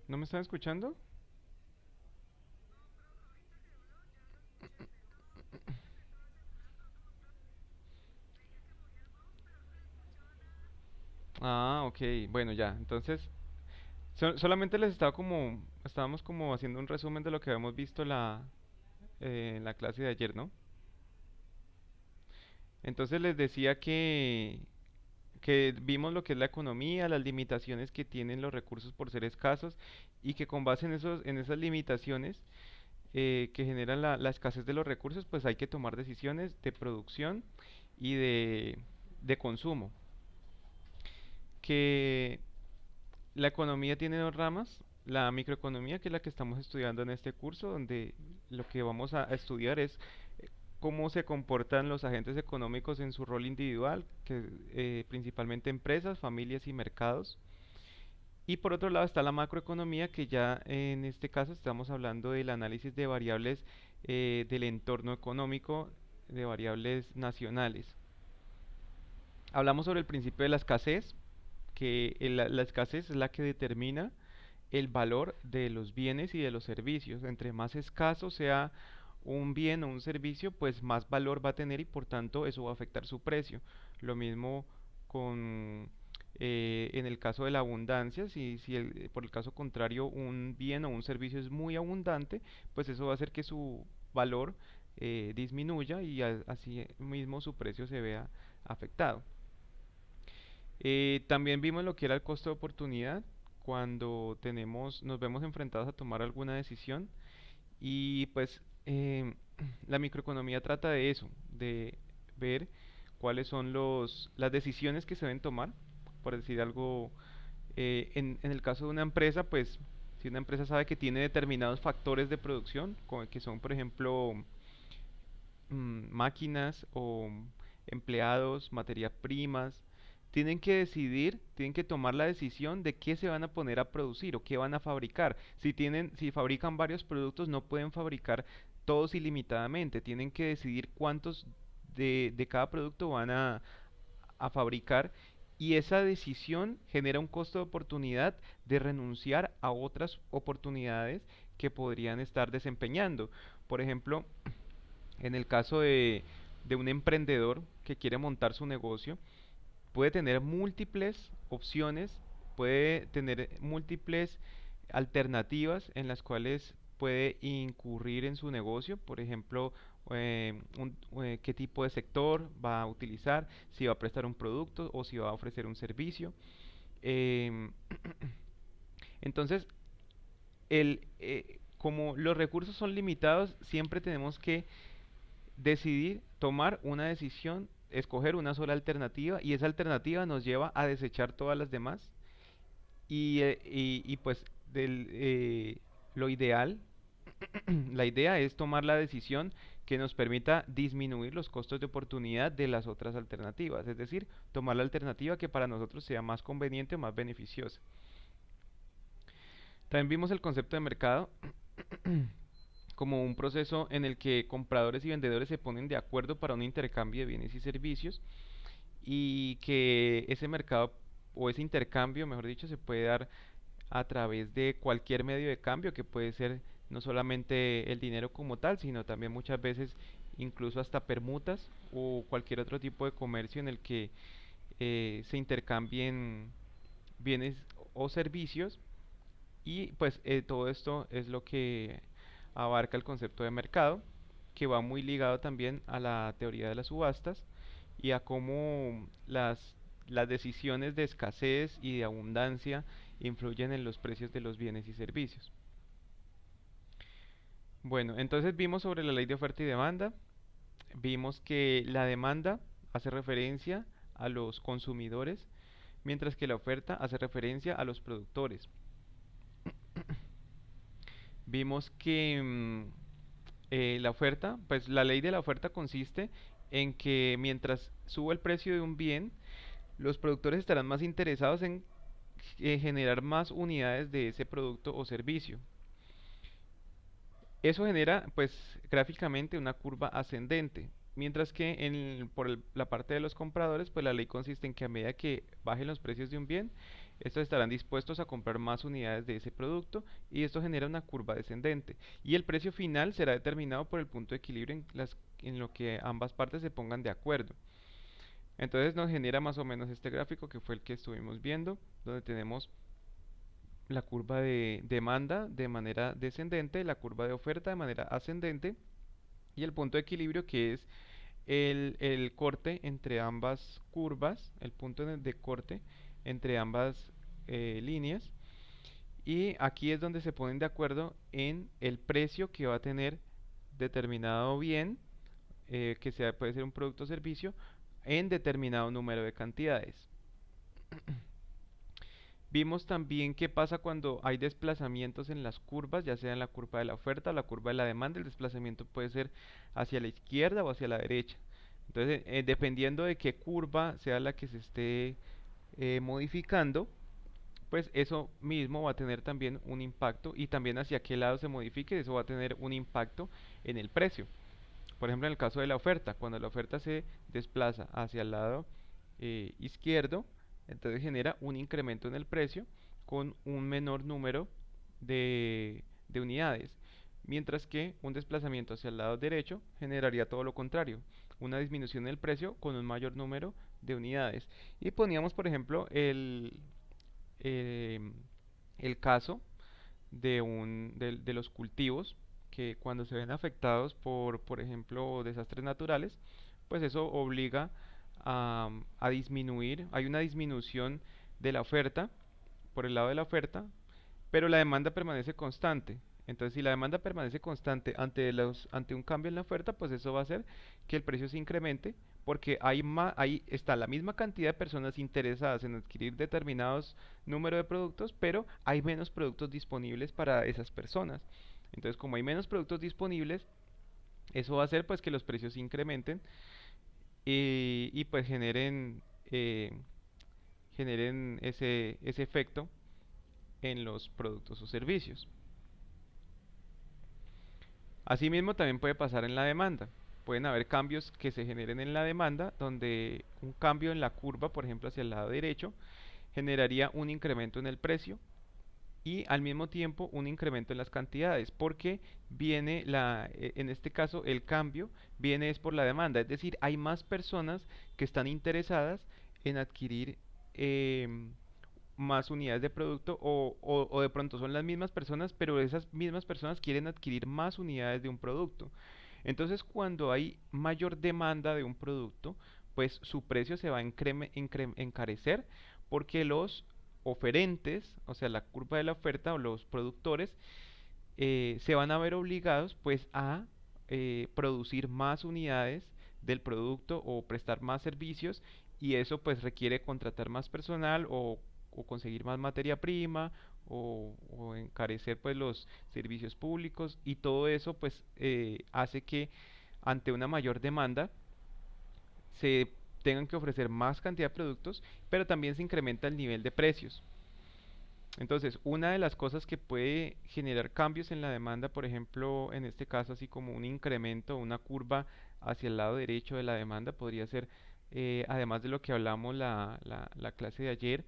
¿No me están escuchando? Ah, ok. Bueno, ya. Entonces, solamente les estaba estábamos como haciendo un resumen de lo que habíamos visto en la clase de ayer, ¿no? Entonces les decía que vimos lo que es la economía, las limitaciones que tienen los recursos por ser escasos y que con base en esas limitaciones que generan la escasez de los recursos, pues hay que tomar decisiones de producción y de consumo. Que la economía tiene dos ramas, la microeconomía, que es la que estamos estudiando en este curso, donde lo que vamos a estudiar es cómo se comportan los agentes económicos en su rol individual, que principalmente empresas, familias y mercados. Y por otro lado está la macroeconomía, que ya en este caso estamos hablando del análisis de variables del entorno económico, de variables nacionales. Hablamos sobre el principio de la escasez, que la escasez es la que determina el valor de los bienes y de los servicios. Entre más escaso sea un bien o un servicio, pues más valor va a tener y por tanto eso va a afectar su precio. Lo mismo con en el caso de la abundancia, si por el caso contrario un bien o un servicio es muy abundante, pues eso va a hacer que su valor disminuya y así mismo su precio se vea afectado. También vimos lo que era el costo de oportunidad cuando nos vemos enfrentados a tomar alguna decisión y pues la microeconomía trata de eso, de ver cuáles son las decisiones que se deben tomar, por decir algo, en el caso de una empresa, pues si una empresa sabe que tiene determinados factores de producción, que son por ejemplo máquinas o empleados, materias primas, tienen que tomar la decisión de qué se van a poner a producir o qué van a fabricar. Si fabrican varios productos, no pueden fabricar todos ilimitadamente, tienen que decidir cuántos de cada producto van a fabricar y esa decisión genera un costo de oportunidad de renunciar a otras oportunidades que podrían estar desempeñando. Por ejemplo, en el caso de un emprendedor que quiere montar su negocio, puede tener múltiples opciones, puede tener múltiples alternativas en las cuales puede incurrir en su negocio, por ejemplo, qué tipo de sector va a utilizar, si va a prestar un producto o si va a ofrecer un servicio. Em, entonces, como los recursos son limitados, siempre tenemos que decidir tomar una decisión, escoger una sola alternativa y esa alternativa nos lleva a desechar todas las demás pues lo ideal, la idea es tomar la decisión que nos permita disminuir los costos de oportunidad de las otras alternativas, es decir, tomar la alternativa que para nosotros sea más conveniente o más beneficiosa. También vimos el concepto de mercado como un proceso en el que compradores y vendedores se ponen de acuerdo para un intercambio de bienes y servicios y que ese mercado o ese intercambio, mejor dicho, se puede dar a través de cualquier medio de cambio que puede ser no solamente el dinero como tal, sino también muchas veces incluso hasta permutas o cualquier otro tipo de comercio en el que se intercambien bienes o servicios y pues todo esto es lo que abarca el concepto de mercado, que va muy ligado también a la teoría de las subastas y a cómo las decisiones de escasez y de abundancia influyen en los precios de los bienes y servicios. Bueno, entonces vimos sobre la ley de oferta y demanda, vimos que la demanda hace referencia a los consumidores, mientras que la oferta hace referencia a los productores. Vimos que la oferta, pues la ley de la oferta consiste en que mientras suba el precio de un bien, los productores estarán más interesados en generar más unidades de ese producto o servicio. Eso genera, pues, gráficamente una curva ascendente. Mientras que la parte de los compradores, pues la ley consiste en que a medida que bajen los precios de un bien, Estos estarán dispuestos a comprar más unidades de ese producto y esto genera una curva descendente. Y el precio final será determinado por el punto de equilibrio en lo que ambas partes se pongan de acuerdo. Entonces nos genera más o menos este gráfico que fue el que estuvimos viendo, donde tenemos la curva de demanda de manera descendente, la curva de oferta de manera ascendente y el punto de equilibrio que es el corte entre ambas curvas, el punto de corte entre ambas líneas. Y aquí es donde se ponen de acuerdo en el precio que va a tener determinado bien, que sea, puede ser un producto o servicio, en determinado número de cantidades. Vimos también qué pasa cuando hay desplazamientos en las curvas, ya sea en la curva de la oferta o la curva de la demanda. El desplazamiento puede ser hacia la izquierda o hacia la derecha. Entonces, dependiendo de qué curva sea la que se esté modificando, pues eso mismo va a tener también un impacto y también hacia qué lado se modifique, eso va a tener un impacto en el precio. Por ejemplo, en el caso de la oferta, cuando la oferta se desplaza hacia el lado izquierdo, entonces genera un incremento en el precio con un menor número de unidades. Mientras que un desplazamiento hacia el lado derecho generaría todo lo contrario, una disminución en el precio con un mayor número de unidades. Y poníamos, por ejemplo, em, el caso de los cultivos que cuando se ven afectados por ejemplo, desastres naturales, pues eso obliga a disminuir, hay una disminución de la oferta, por el lado de la oferta, pero la demanda permanece constante. Entonces, si la demanda permanece constante ante un cambio en la oferta, pues eso va a hacer que el precio se incremente porque ahí está la misma cantidad de personas interesadas en adquirir determinados número de productos, pero hay menos productos disponibles para esas personas. Entonces, como hay menos productos disponibles, eso va a hacer pues que los precios se incrementen y pues eh, generen ese efecto en los productos o servicios. Asimismo, también puede pasar en la demanda. Pueden haber cambios que se generen en la demanda, donde un cambio en la curva, por ejemplo, hacia el lado derecho, generaría un incremento en el precio y al mismo tiempo un incremento en las cantidades, porque en este caso, el cambio viene es por la demanda, es decir, hay más personas que están interesadas en adquirir em, más unidades de producto o de pronto son las mismas personas, pero esas mismas personas quieren adquirir más unidades de un producto. Entonces, cuando hay mayor demanda de un producto, pues su precio se va a encarecer porque los oferentes, o sea, la curva de la oferta o los productores, se van a ver obligados pues a producir más unidades del producto o prestar más servicios y eso pues requiere contratar más personal o conseguir más materia prima o encarecer pues los servicios públicos y todo eso pues hace que ante una mayor demanda se tengan que ofrecer más cantidad de productos, pero también se incrementa el nivel de precios. Entonces, una de las cosas que puede generar cambios en la demanda, por ejemplo, en este caso, así como un incremento, una curva hacia el lado derecho de la demanda, podría ser, además de lo que hablamos la clase de ayer,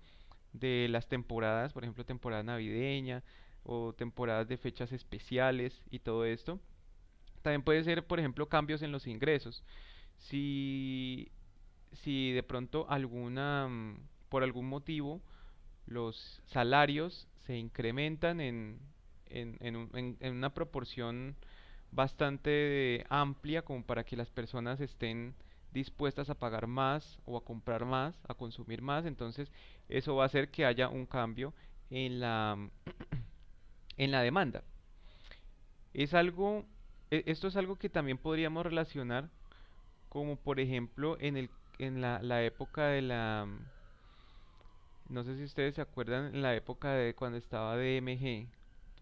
de las temporadas, por ejemplo, temporada navideña o temporadas de fechas especiales y todo esto. También puede ser, por ejemplo, cambios en los ingresos. Si, si de pronto por algún motivo, los salarios se incrementan en una proporción bastante amplia como para que las personas estén dispuestas a pagar más o a comprar más, a consumir más, entonces eso va a hacer que haya un cambio en en la demanda. Es algo, esto es algo que también podríamos relacionar como por ejemplo en la época de no sé si ustedes se acuerdan en la época de cuando estaba DMG.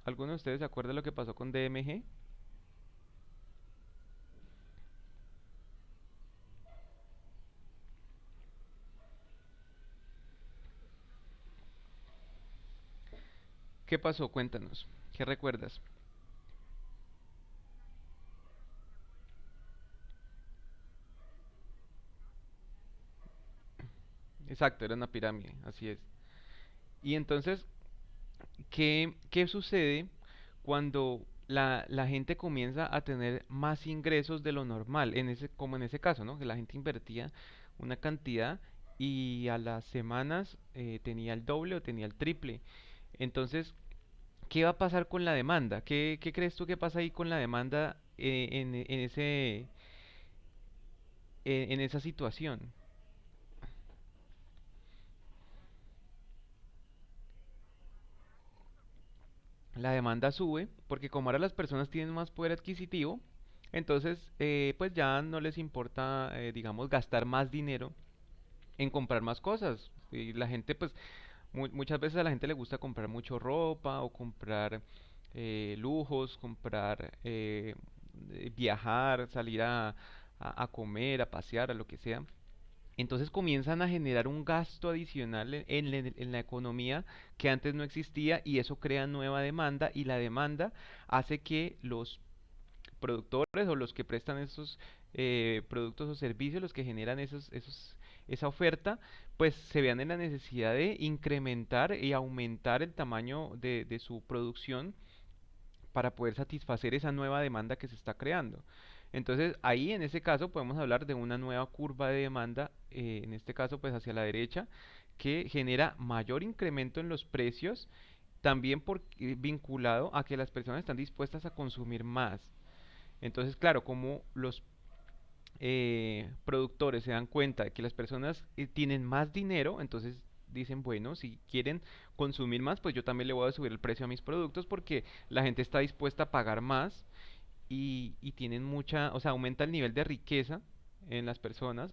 ¿Alguno de ustedes se acuerda lo que pasó con DMG? ¿Qué pasó? Cuéntanos. ¿Qué recuerdas? Exacto, era una pirámide, así es. Y entonces, ¿qué sucede cuando la gente comienza a tener más ingresos de lo normal? Como en ese caso, ¿no? Que la gente invertía una cantidad y a las semanas tenía el doble o tenía el triple. Entonces, ¿qué va a pasar con la demanda? ¿Qué crees tú que pasa ahí con la demanda en esa situación? La demanda sube porque como ahora las personas tienen más poder adquisitivo, entonces pues ya no les importa, digamos, gastar más dinero en comprar más cosas. Y la gente pues muchas veces a la gente le gusta comprar mucho ropa o comprar lujos, comprar viajar, salir a comer, a pasear, a lo que sea. Entonces comienzan a generar un gasto adicional en la economía que antes no existía y eso crea nueva demanda y la demanda hace que los productores o los que prestan esos productos o servicios, los que generan esa oferta, pues se vean en la necesidad de incrementar y aumentar el tamaño de su producción para poder satisfacer esa nueva demanda que se está creando. Entonces ahí en ese caso podemos hablar de una nueva curva de demanda, en este caso pues hacia la derecha, que genera mayor incremento en los precios, también vinculado a que las personas están dispuestas a consumir más. Entonces, claro, como los productores se dan cuenta de que las personas tienen más dinero, entonces dicen, bueno, si quieren consumir más, pues yo también le voy a subir el precio a mis productos porque la gente está dispuesta a pagar más y tienen mucha, o sea, aumenta el nivel de riqueza en las personas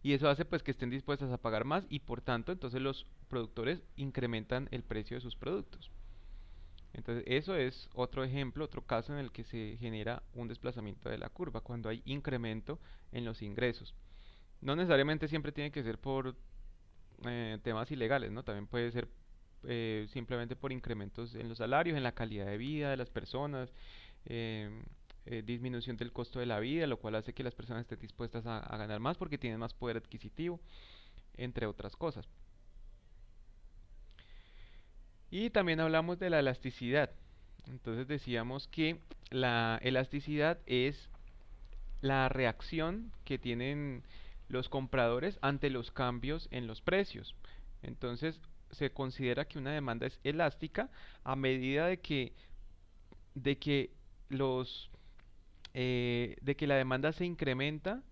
y eso hace pues que estén dispuestas a pagar más y por tanto entonces los productores incrementan el precio de sus productos. Entonces, eso es otro ejemplo, otro caso en el que se genera un desplazamiento de la curva, cuando hay incremento en los ingresos. No necesariamente siempre tiene que ser por temas ilegales, ¿no? También puede ser simplemente por incrementos en los salarios, en la calidad de vida de las personas, em, disminución del costo de la vida, lo cual hace que las personas estén dispuestas a ganar más porque tienen más poder adquisitivo, entre otras cosas. Y también hablamos de la elasticidad. Entonces decíamos que la elasticidad es la reacción que tienen los compradores ante los cambios en los precios. Entonces se considera que una demanda es elástica a medida de que los de que la demanda se incrementa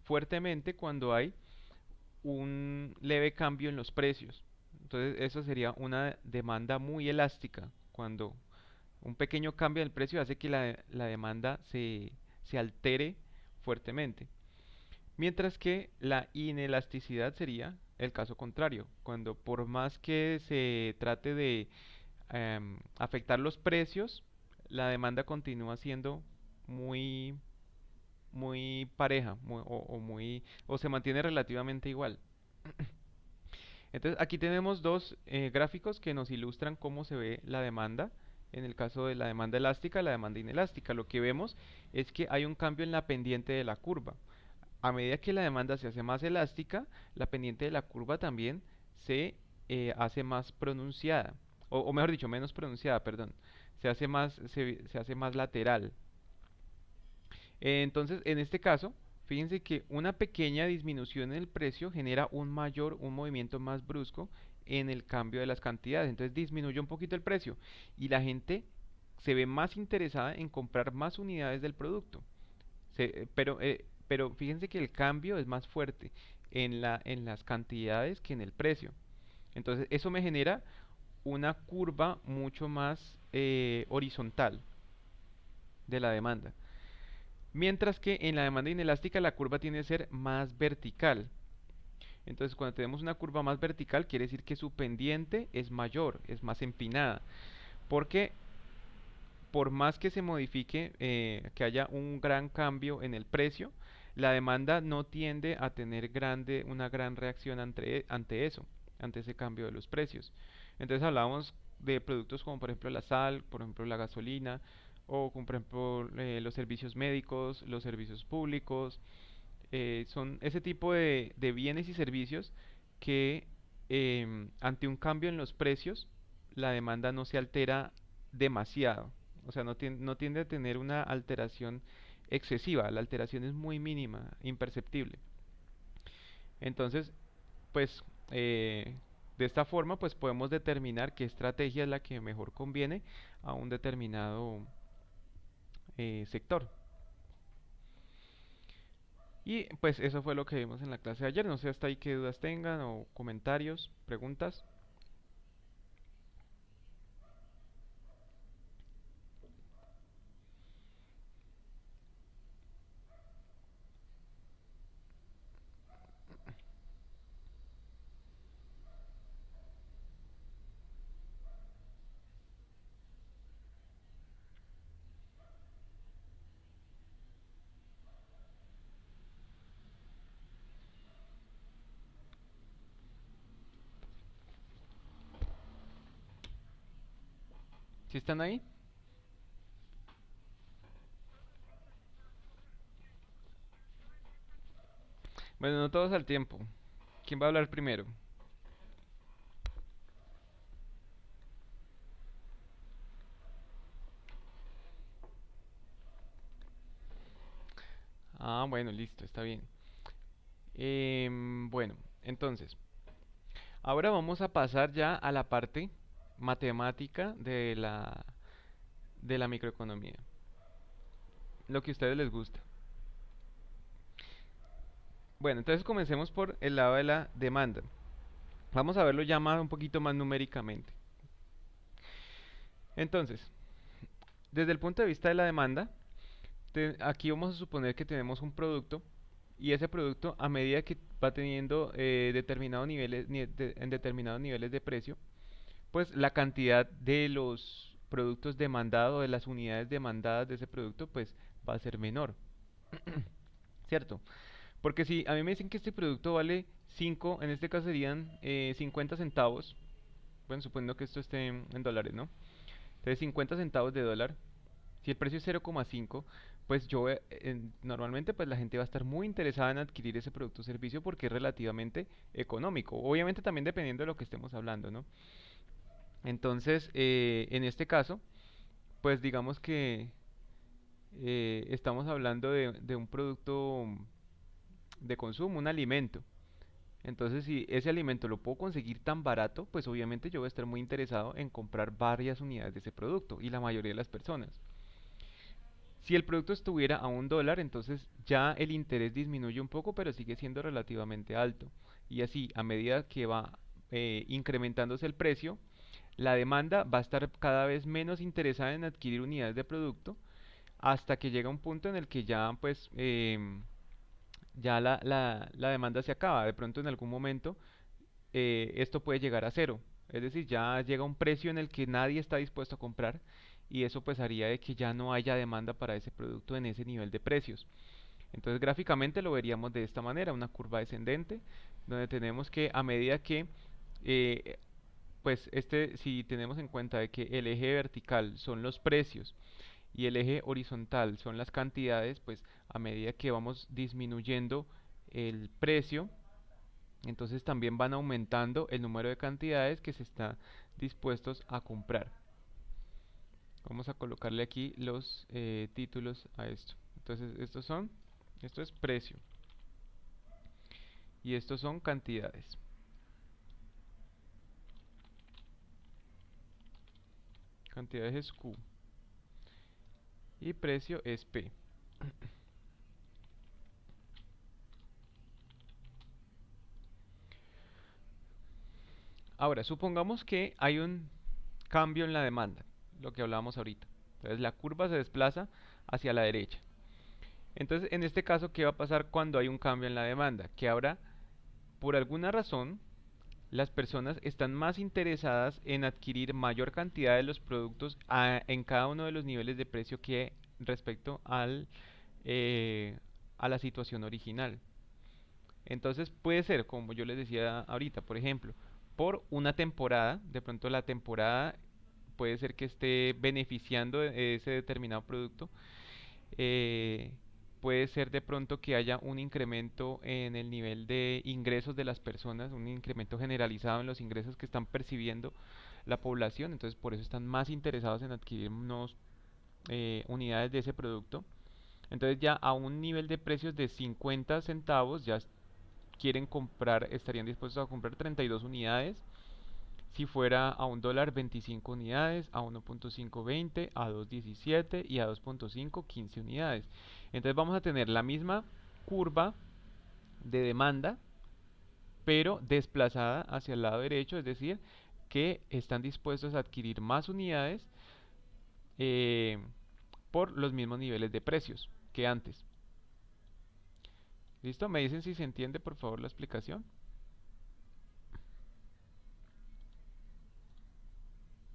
fuertemente cuando hay un leve cambio en los precios. Entonces eso sería una demanda muy elástica cuando un pequeño cambio del precio hace que la demanda se altere fuertemente. Mientras que la inelasticidad sería el caso contrario, cuando por más que se trate de afectar los precios, la demanda continúa siendo muy, muy pareja o se mantiene relativamente igual. Entonces aquí tenemos dos gráficos que nos ilustran cómo se ve la demanda. En el caso de la demanda elástica, la demanda inelástica, lo que vemos es que hay un cambio en la pendiente de la curva. A medida que la demanda se hace más elástica, la pendiente de la curva también se hace más pronunciada, o mejor dicho, menos pronunciada, perdón. Se hace más lateral. Entonces, en este caso, fíjense que una pequeña disminución en el precio genera un movimiento más brusco en el cambio de las cantidades. Entonces disminuye un poquito el precio y la gente se ve más interesada en comprar más unidades del producto. Pero fíjense que el cambio es más fuerte en las cantidades que en el precio. Entonces eso me genera una curva mucho más horizontal de la demanda. Mientras que en la demanda inelástica la curva tiende a ser más vertical. Entonces cuando tenemos una curva más vertical quiere decir que su pendiente es mayor, es más empinada. Porque por más que se modifique, que haya un gran cambio en el precio, la demanda no tiende a tener una gran reacción ante eso, ante ese cambio de los precios. Entonces hablábamos de productos como por ejemplo la sal, por ejemplo la gasolina, o como por ejemplo los servicios médicos, los servicios públicos, son ese tipo de bienes y servicios que ante un cambio en los precios, la demanda no se altera demasiado. O sea, no tiende a tener una alteración excesiva. La alteración es muy mínima, imperceptible. Entonces, pues, de esta forma, pues podemos determinar qué estrategia es la que mejor conviene a un determinado sector. Y pues eso fue lo que vimos en la clase de ayer. No sé hasta ahí qué dudas tengan o comentarios, preguntas. ¿Sí están ahí? Bueno, no todos al tiempo. ¿Quién va a hablar primero? Ah, bueno, listo, está bien. Bueno, entonces, ahora vamos a pasar ya a la parte matemática de la microeconomía. Lo que a ustedes les gusta. Bueno, entonces comencemos por el lado de la demanda. Vamos a verlo ya un poquito más numéricamente. Entonces, desde el punto de vista de la demanda, aquí vamos a suponer que tenemos un producto y ese producto a medida que va teniendo en determinados niveles de precio, pues la cantidad de los productos demandados, de las unidades demandadas de ese producto, pues va a ser menor, ¿cierto? Porque si a mí me dicen que este producto vale 5, en este caso serían 50 centavos, bueno, suponiendo que esto esté en dólares, ¿no? Entonces 50 centavos de dólar, si el precio es 0,5, pues normalmente pues la gente va a estar muy interesada en adquirir ese producto o servicio porque es relativamente económico. Obviamente también dependiendo de lo que estemos hablando, ¿no? Entonces, en este caso, pues digamos que estamos hablando de un producto de consumo, un alimento. Entonces, si ese alimento lo puedo conseguir tan barato, pues obviamente yo voy a estar muy interesado en comprar varias unidades de ese producto y la mayoría de las personas. Si el producto estuviera a un dólar, entonces ya el interés disminuye un poco, pero sigue siendo relativamente alto. Y así, a medida que va incrementándose el precio, la demanda va a estar cada vez menos interesada en adquirir unidades de producto hasta que llega un punto en el que ya pues ya la demanda se acaba. De pronto en algún momento esto puede llegar a cero. Es decir, ya llega un precio en el que nadie está dispuesto a comprar y eso pues haría de que ya no haya demanda para ese producto en ese nivel de precios. Entonces gráficamente lo veríamos de esta manera, una curva descendente, donde tenemos que a medida que eh, pues si tenemos en cuenta de que el eje vertical son los precios y el eje horizontal son las cantidades, pues a medida que vamos disminuyendo el precio, entonces también van aumentando el número de cantidades que se está dispuestos a comprar. Vamos a colocarle aquí los títulos a esto. Entonces esto es precio y estos son cantidades. Cantidades es Q y precio es P. Ahora, supongamos que hay un cambio en la demanda, lo que hablábamos ahorita. Entonces la curva se desplaza hacia la derecha. Entonces, en este caso, ¿qué va a pasar cuando hay un cambio en la demanda? Que ahora, por alguna razón, las personas están más interesadas en adquirir mayor cantidad de los productos en cada uno de los niveles de precio que respecto eh, a la situación original. Entonces puede ser, como yo les decía ahorita, por ejemplo, por una temporada, de pronto la temporada puede ser que esté beneficiando ese determinado producto, eh, puede ser de pronto que haya un incremento en el nivel de ingresos de las personas, un incremento generalizado en los ingresos que están percibiendo la población, entonces por eso están más interesados en adquirir unos, unidades de ese producto. Entonces ya a un nivel de precios de 50 centavos ya quieren comprar, estarían dispuestos a comprar 32 unidades. Si fuera a un dólar, 25 unidades, a 1.520, a 2.17 y a 2.5, 15 unidades. Entonces vamos a tener la misma curva de demanda, pero desplazada hacia el lado derecho, es decir, que están dispuestos a adquirir más unidades, eh, por los mismos niveles de precios que antes. ¿Listo? ¿Me dicen si se entiende, por favor, la explicación?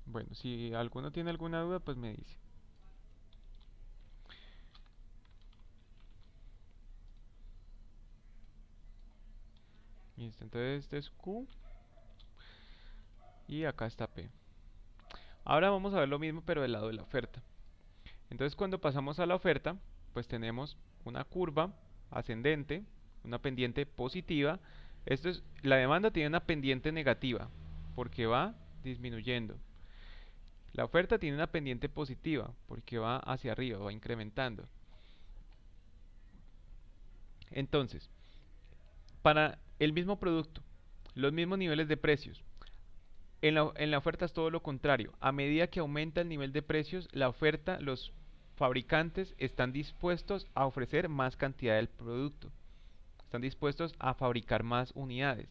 Bueno, si alguno tiene alguna duda, pues me dice. Listo, entonces este es Q y acá está P. Ahora vamos a ver lo mismo, pero del lado de la oferta. Entonces cuando pasamos a la oferta, pues tenemos una curva ascendente, una pendiente positiva. La demanda tiene una pendiente negativa, porque va disminuyendo. La oferta tiene una pendiente positiva, porque va hacia arriba, va incrementando. Entonces, para el mismo producto, los mismos niveles de precios. En la oferta es todo lo contrario. A medida que aumenta el nivel de precios, la oferta, los fabricantes están dispuestos a ofrecer más cantidad del producto. Están dispuestos a fabricar más unidades.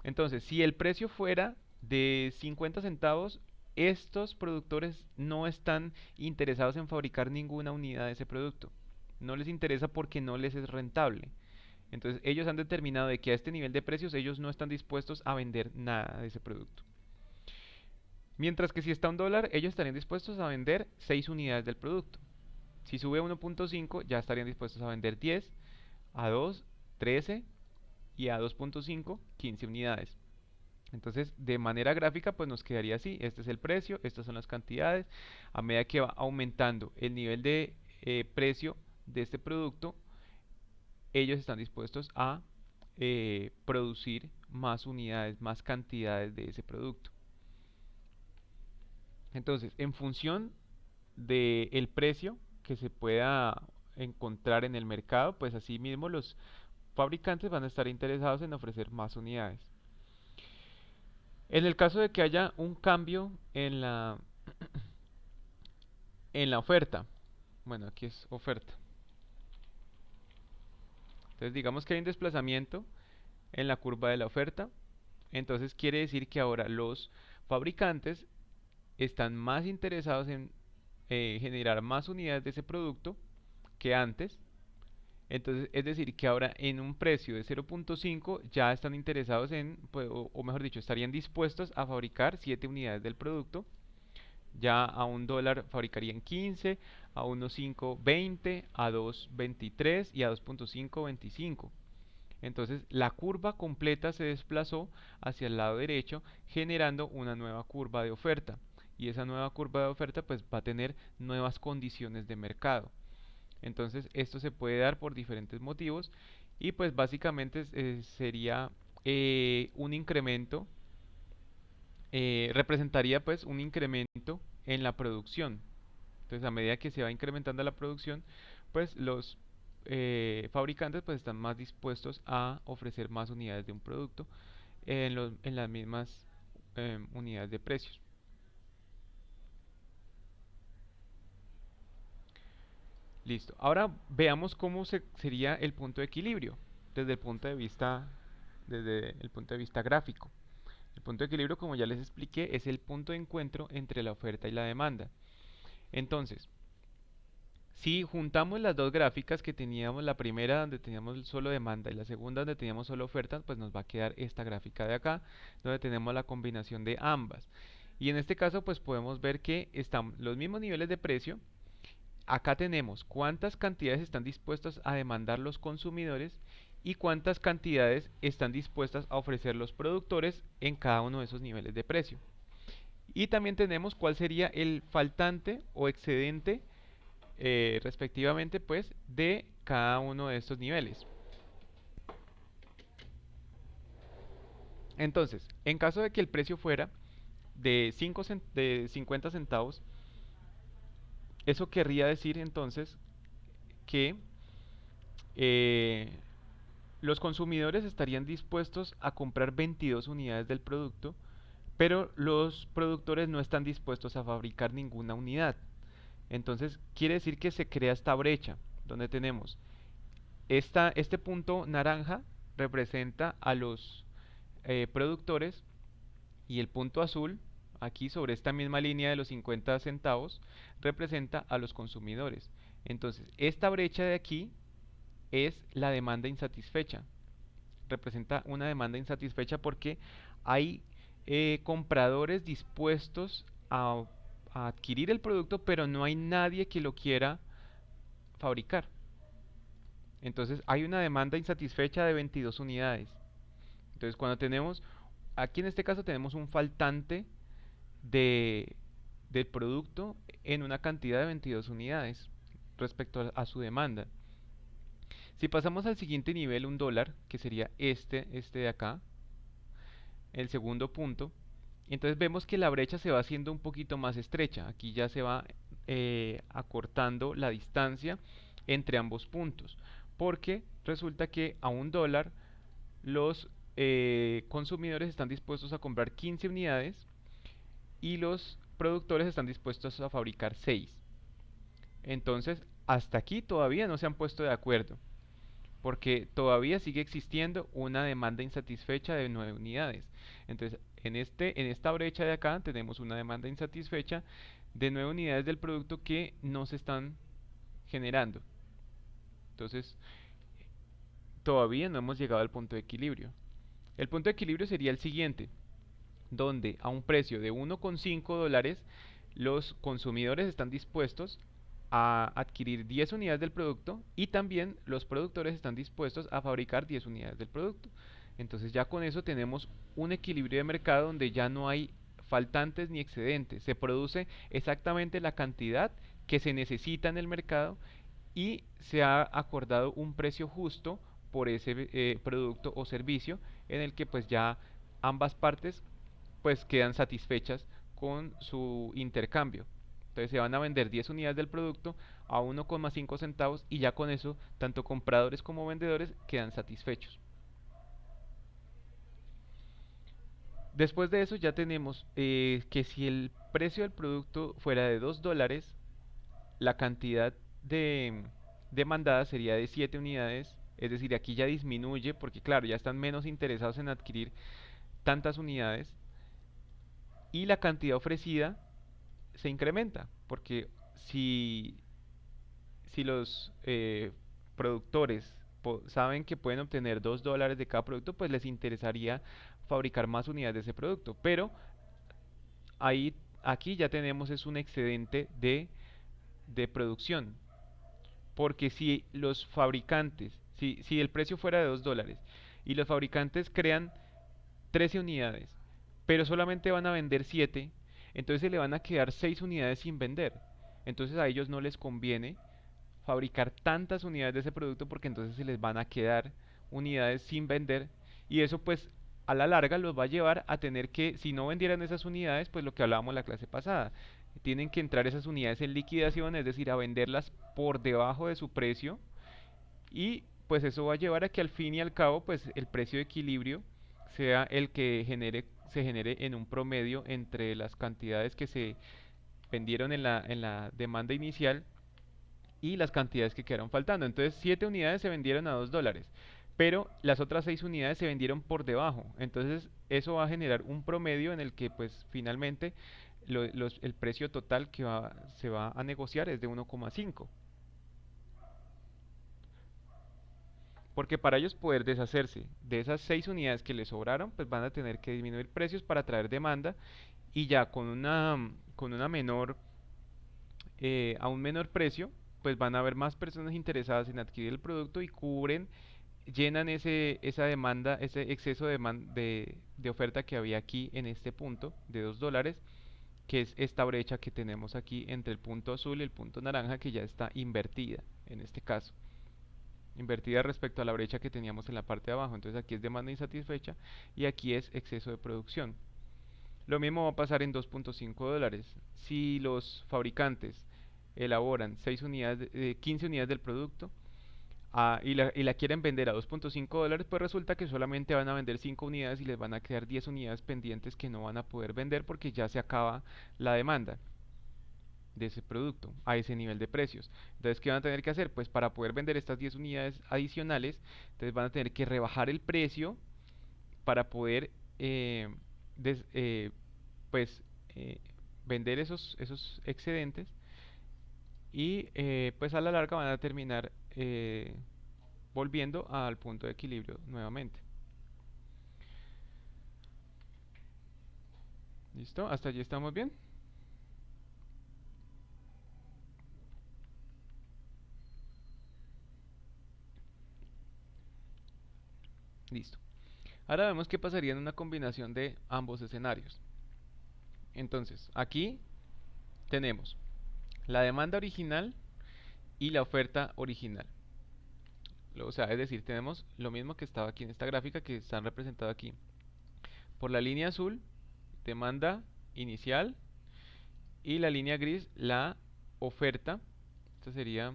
Entonces, si el precio fuera de 50 centavos, estos productores no están interesados en fabricar ninguna unidad de ese producto. No les interesa porque no les es rentable. Entonces ellos han determinado de que a este nivel de precios ellos no están dispuestos a vender nada de ese producto. Mientras que si está a un dólar, ellos estarían dispuestos a vender 6 unidades del producto. Si sube a 1.5, ya estarían dispuestos a vender 10, a 2, 13 y a 2.5, 15 unidades. Entonces, de manera gráfica, pues nos quedaría así. Este es el precio, estas son las cantidades. A medida que va aumentando el nivel de precio de este producto, ellos están dispuestos a producir más unidades, más cantidades de ese producto. Entonces, en función del precio que se pueda encontrar en el mercado, pues así mismo los fabricantes van a estar interesados en ofrecer más unidades. En el caso de que haya un cambio en la oferta, bueno, aquí es oferta. Entonces digamos que hay un desplazamiento en la curva de la oferta, entonces quiere decir que ahora los fabricantes están más interesados en generar más unidades de ese producto que antes. Entonces, es decir, que ahora en un precio de 0.5 ya están interesados en, pues, o mejor dicho, estarían dispuestos a fabricar 7 unidades del producto. Ya a un dólar fabricarían 15, a 1.5 20, a 2 23 y a 2.5 25. Entonces la curva completa se desplazó hacia el lado derecho, generando una nueva curva de oferta. Y esa nueva curva de oferta pues va a tener nuevas condiciones de mercado. Entonces esto se puede dar por diferentes motivos y pues básicamente sería un incremento, representaría pues un incremento en la producción. Entonces a medida que se va incrementando la producción, pues los fabricantes pues están más dispuestos a ofrecer más unidades de un producto en las mismas unidades de precios. Listo. Ahora veamos cómo sería el punto de equilibrio desde el punto de vista, desde el punto de vista gráfico. El punto de equilibrio, como ya les expliqué, es el punto de encuentro entre la oferta y la demanda. Entonces, si juntamos las dos gráficas que teníamos, la primera donde teníamos solo demanda y la segunda donde teníamos solo oferta, pues nos va a quedar esta gráfica de acá, donde tenemos la combinación de ambas. Y en este caso, pues podemos ver que están los mismos niveles de precio. Acá tenemos cuántas cantidades están dispuestas a demandar los consumidores y cuántas cantidades están dispuestas a ofrecer los productores en cada uno de esos niveles de precio. Y también tenemos cuál sería el faltante o excedente respectivamente pues de cada uno de estos niveles. Entonces, en caso de que el precio fuera de, de 50 centavos, eso querría decir entonces que eh, los consumidores estarían dispuestos a comprar 22 unidades del producto, pero los productores no están dispuestos a fabricar ninguna unidad. Entonces, quiere decir que se crea esta brecha, donde tenemos este punto naranja representa a los productores y el punto azul, aquí sobre esta misma línea de los 50 centavos, representa a los consumidores. Entonces, esta brecha de aquí es la demanda insatisfecha. Representa una demanda insatisfecha porque hay compradores dispuestos a adquirir el producto, pero no hay nadie que lo quiera fabricar. Entonces hay una demanda insatisfecha de 22 unidades. Entonces cuando tenemos, aquí en este caso tenemos un faltante de, del producto en una cantidad de 22 unidades respecto a su demanda. Si pasamos al siguiente nivel, un dólar, que sería este de acá, el segundo punto, entonces vemos que la brecha se va haciendo un poquito más estrecha. Aquí ya se va acortando la distancia entre ambos puntos, porque resulta que a un dólar los consumidores están dispuestos a comprar 15 unidades y los productores están dispuestos a fabricar 6. Entonces, hasta aquí todavía no se han puesto de acuerdo, porque todavía sigue existiendo una demanda insatisfecha de 9 unidades. Entonces, en esta brecha de acá tenemos una demanda insatisfecha de 9 unidades del producto que no se están generando. Entonces, todavía no hemos llegado al punto de equilibrio. El punto de equilibrio sería el siguiente, donde a un precio de 1,5 dólares los consumidores están dispuestos a adquirir 10 unidades del producto y también los productores están dispuestos a fabricar 10 unidades del producto. Entonces ya con eso tenemos un equilibrio de mercado donde ya no hay faltantes ni excedentes. Se produce exactamente la cantidad que se necesita en el mercado y se ha acordado un precio justo por ese producto o servicio en el que pues ya ambas partes pues quedan satisfechas con su intercambio. Entonces se van a vender 10 unidades del producto a 1,5 centavos y ya con eso tanto compradores como vendedores quedan satisfechos. Después de eso ya tenemos que si el precio del producto fuera de 2 dólares, la cantidad de demandada sería de 7 unidades, es decir, aquí ya disminuye porque claro, ya están menos interesados en adquirir tantas unidades y la cantidad ofrecida se incrementa, porque si, si los productores saben que pueden obtener 2 dólares de cada producto, pues les interesaría fabricar más unidades de ese producto, pero ahí aquí ya tenemos es un excedente de producción, porque si los fabricantes, si el precio fuera de 2 dólares y los fabricantes crean 13 unidades, pero solamente van a vender 7, entonces se le van a quedar 6 unidades sin vender. Entonces a ellos no les conviene fabricar tantas unidades de ese producto porque entonces se les van a quedar unidades sin vender y eso pues a la larga los va a llevar a tener que, si no vendieran esas unidades, pues lo que hablábamos la clase pasada, tienen que entrar esas unidades en liquidación, es decir, a venderlas por debajo de su precio y pues eso va a llevar a que al fin y al cabo pues el precio de equilibrio sea el que se genere en un promedio entre las cantidades que se vendieron en la demanda inicial y las cantidades que quedaron faltando. Entonces 7 unidades se vendieron a 2 dólares, pero las otras 6 unidades se vendieron por debajo. Entonces eso va a generar un promedio en el que pues finalmente el precio total que se va a negociar es de 1,5. Porque para ellos poder deshacerse de esas 6 unidades que les sobraron, pues van a tener que disminuir precios para traer demanda y ya con una menor, a un menor precio, pues van a haber más personas interesadas en adquirir el producto y cubren, llenan esa demanda, ese exceso de oferta que había aquí en este punto de 2 dólares que es esta brecha que tenemos aquí entre el punto azul y el punto naranja, que ya está invertida en este caso, invertida respecto a la brecha que teníamos en la parte de abajo. Entonces aquí es demanda insatisfecha y aquí es exceso de producción. Lo mismo va a pasar en 2.5 dólares. Si los fabricantes elaboran 6 unidades, 15 unidades del producto, y la quieren vender a 2.5 dólares, pues resulta que solamente van a vender 5 unidades y les van a quedar 10 unidades pendientes que no van a poder vender porque ya se acaba la demanda de ese producto a ese nivel de precios. Entonces, ¿qué van a tener que hacer? Pues para poder vender estas 10 unidades adicionales, entonces van a tener que rebajar el precio para poder eh, des- eh, pues eh, vender esos excedentes y pues a la larga van a terminar volviendo al punto de equilibrio nuevamente. ¿Listo? ¿Hasta allí estamos bien? Listo. Ahora vemos qué pasaría en una combinación de ambos escenarios. Entonces, aquí tenemos la demanda original y la oferta original. O sea, es decir, tenemos lo mismo que estaba aquí en esta gráfica que están representados aquí. Por la línea azul, demanda inicial y la línea gris, la oferta. Esta sería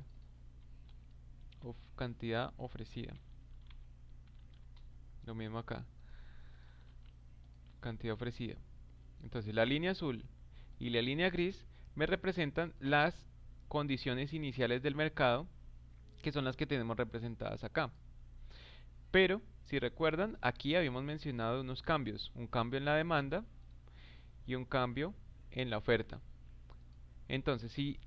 cantidad ofrecida. Lo mismo acá, cantidad ofrecida. Entonces la línea azul y la línea gris me representan las condiciones iniciales del mercado, que son las que tenemos representadas acá. Pero, si recuerdan, aquí habíamos mencionado unos cambios, un cambio en la demanda y un cambio en la oferta. Entonces, si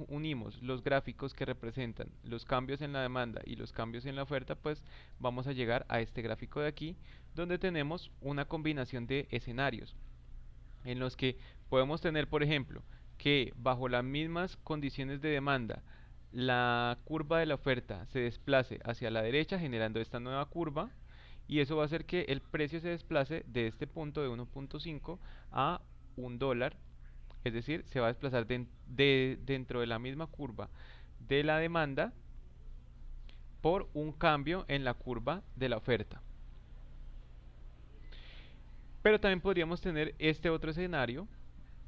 unimos los gráficos que representan los cambios en la demanda y los cambios en la oferta, pues vamos a llegar a este gráfico de aquí, donde tenemos una combinación de escenarios en los que podemos tener, por ejemplo, que bajo las mismas condiciones de demanda, la curva de la oferta se desplace hacia la derecha generando esta nueva curva y eso va a hacer que el precio se desplace de este punto de 1.5 a $1, es decir, se va a desplazar dentro de la misma curva de la demanda por un cambio en la curva de la oferta. Pero también podríamos tener este otro escenario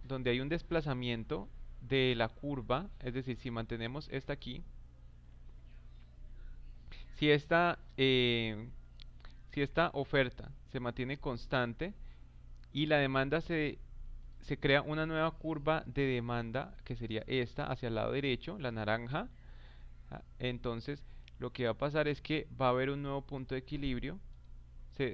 donde hay un desplazamiento de la curva, es decir, si mantenemos esta aquí, si esta, si esta oferta se mantiene constante y la demanda se crea una nueva curva de demanda que sería esta hacia el lado derecho, la naranja, entonces lo que va a pasar es que va a haber un nuevo punto de equilibrio,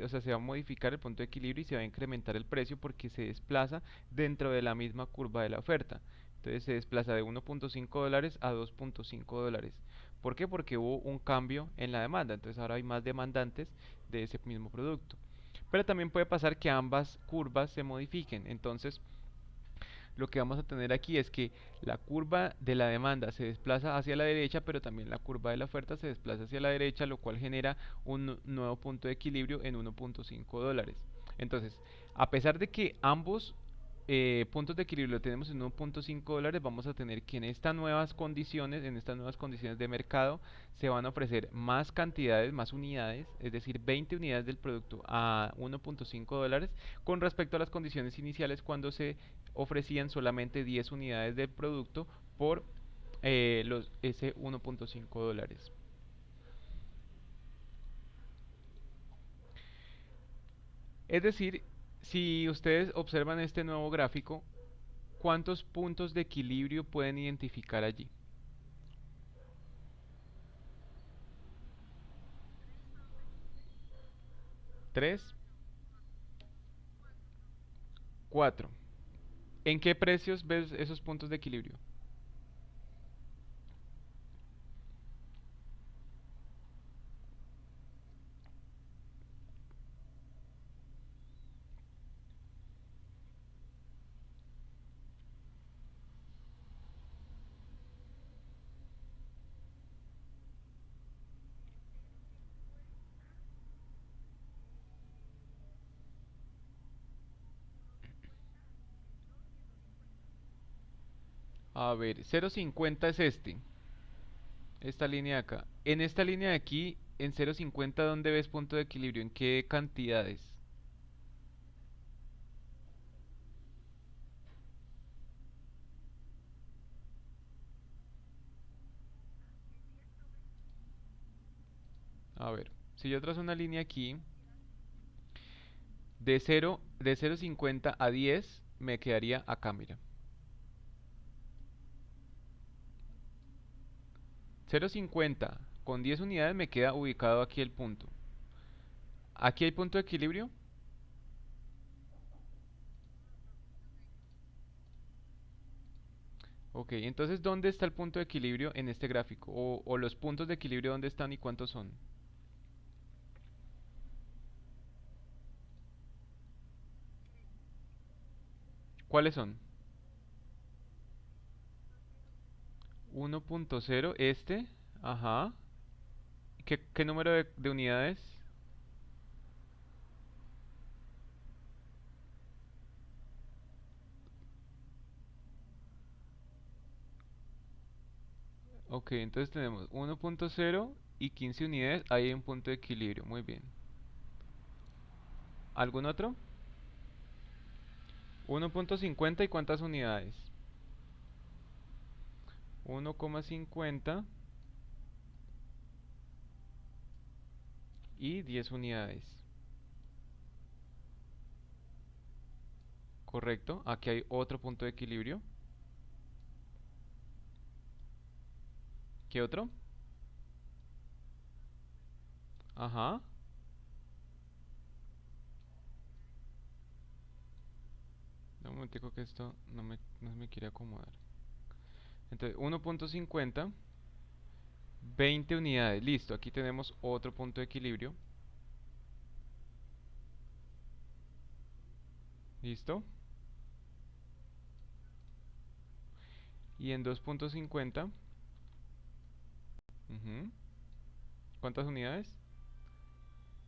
o sea, se va a modificar el punto de equilibrio y se va a incrementar el precio porque se desplaza dentro de la misma curva de la oferta. Entonces se desplaza de 1.5 dólares a 2.5 dólares. ¿Por qué? Porque hubo un cambio en la demanda. Entonces ahora hay más demandantes de ese mismo producto. Pero también puede pasar que ambas curvas se modifiquen. Entonces lo que vamos a tener aquí es que la curva de la demanda se desplaza hacia la derecha, pero también la curva de la oferta se desplaza hacia la derecha, lo cual genera un nuevo punto de equilibrio en 1.5 dólares. Entonces, a pesar de que ambos puntos de equilibrio lo tenemos en 1.5 dólares, vamos a tener que en estas nuevas condiciones de mercado, se van a ofrecer más cantidades, más unidades, es decir, 20 unidades del producto a 1.5 dólares con respecto a las condiciones iniciales cuando se ofrecían solamente 10 unidades del producto por ese 1.5 dólares. Es decir, si ustedes observan este nuevo gráfico, ¿cuántos puntos de equilibrio pueden identificar allí? 3, 4. ¿En qué precios ves esos puntos de equilibrio? A ver, 0,50 es esta línea de acá. En esta línea de aquí, en 0,50, ¿dónde ves punto de equilibrio? ¿En qué cantidades? A ver, si yo trazo una línea aquí, de 0,50 a 10, me quedaría acá, mira. 0,50 con 10 unidades me queda ubicado aquí el punto. Aquí hay punto de equilibrio. Ok, entonces ¿dónde está el punto de equilibrio en este gráfico? O los puntos de equilibrio, ¿dónde están y cuántos son? ¿Cuáles son? 1,0, este. Ajá. ¿Qué número de unidades? Ok, entonces tenemos 1,0 y 15 unidades. Ahí hay un punto de equilibrio. Muy bien. ¿Algún otro? 1,50 y ¿cuántas unidades? 1,50 y 10 unidades. Correcto. Aquí hay otro punto de equilibrio. ¿Qué otro? Ajá. Un momentico que esto no me quiere acomodar. Entonces, 1,50, 20 unidades. Listo, aquí tenemos otro punto de equilibrio. Listo. Y en 2,50, ujú, ¿cuántas unidades?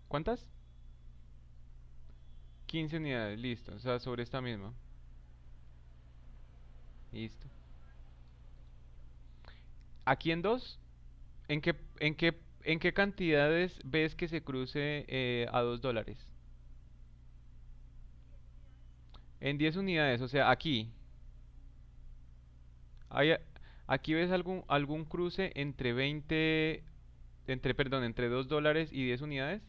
¿Cuántas? 15 unidades, listo. O sea, sobre esta misma. Listo. Aquí en 2, ¿en qué cantidades ves que se cruce a $2? En 10 unidades, o sea, aquí. Hay, aquí ves algún cruce entre perdón, entre $2 y 10 unidades.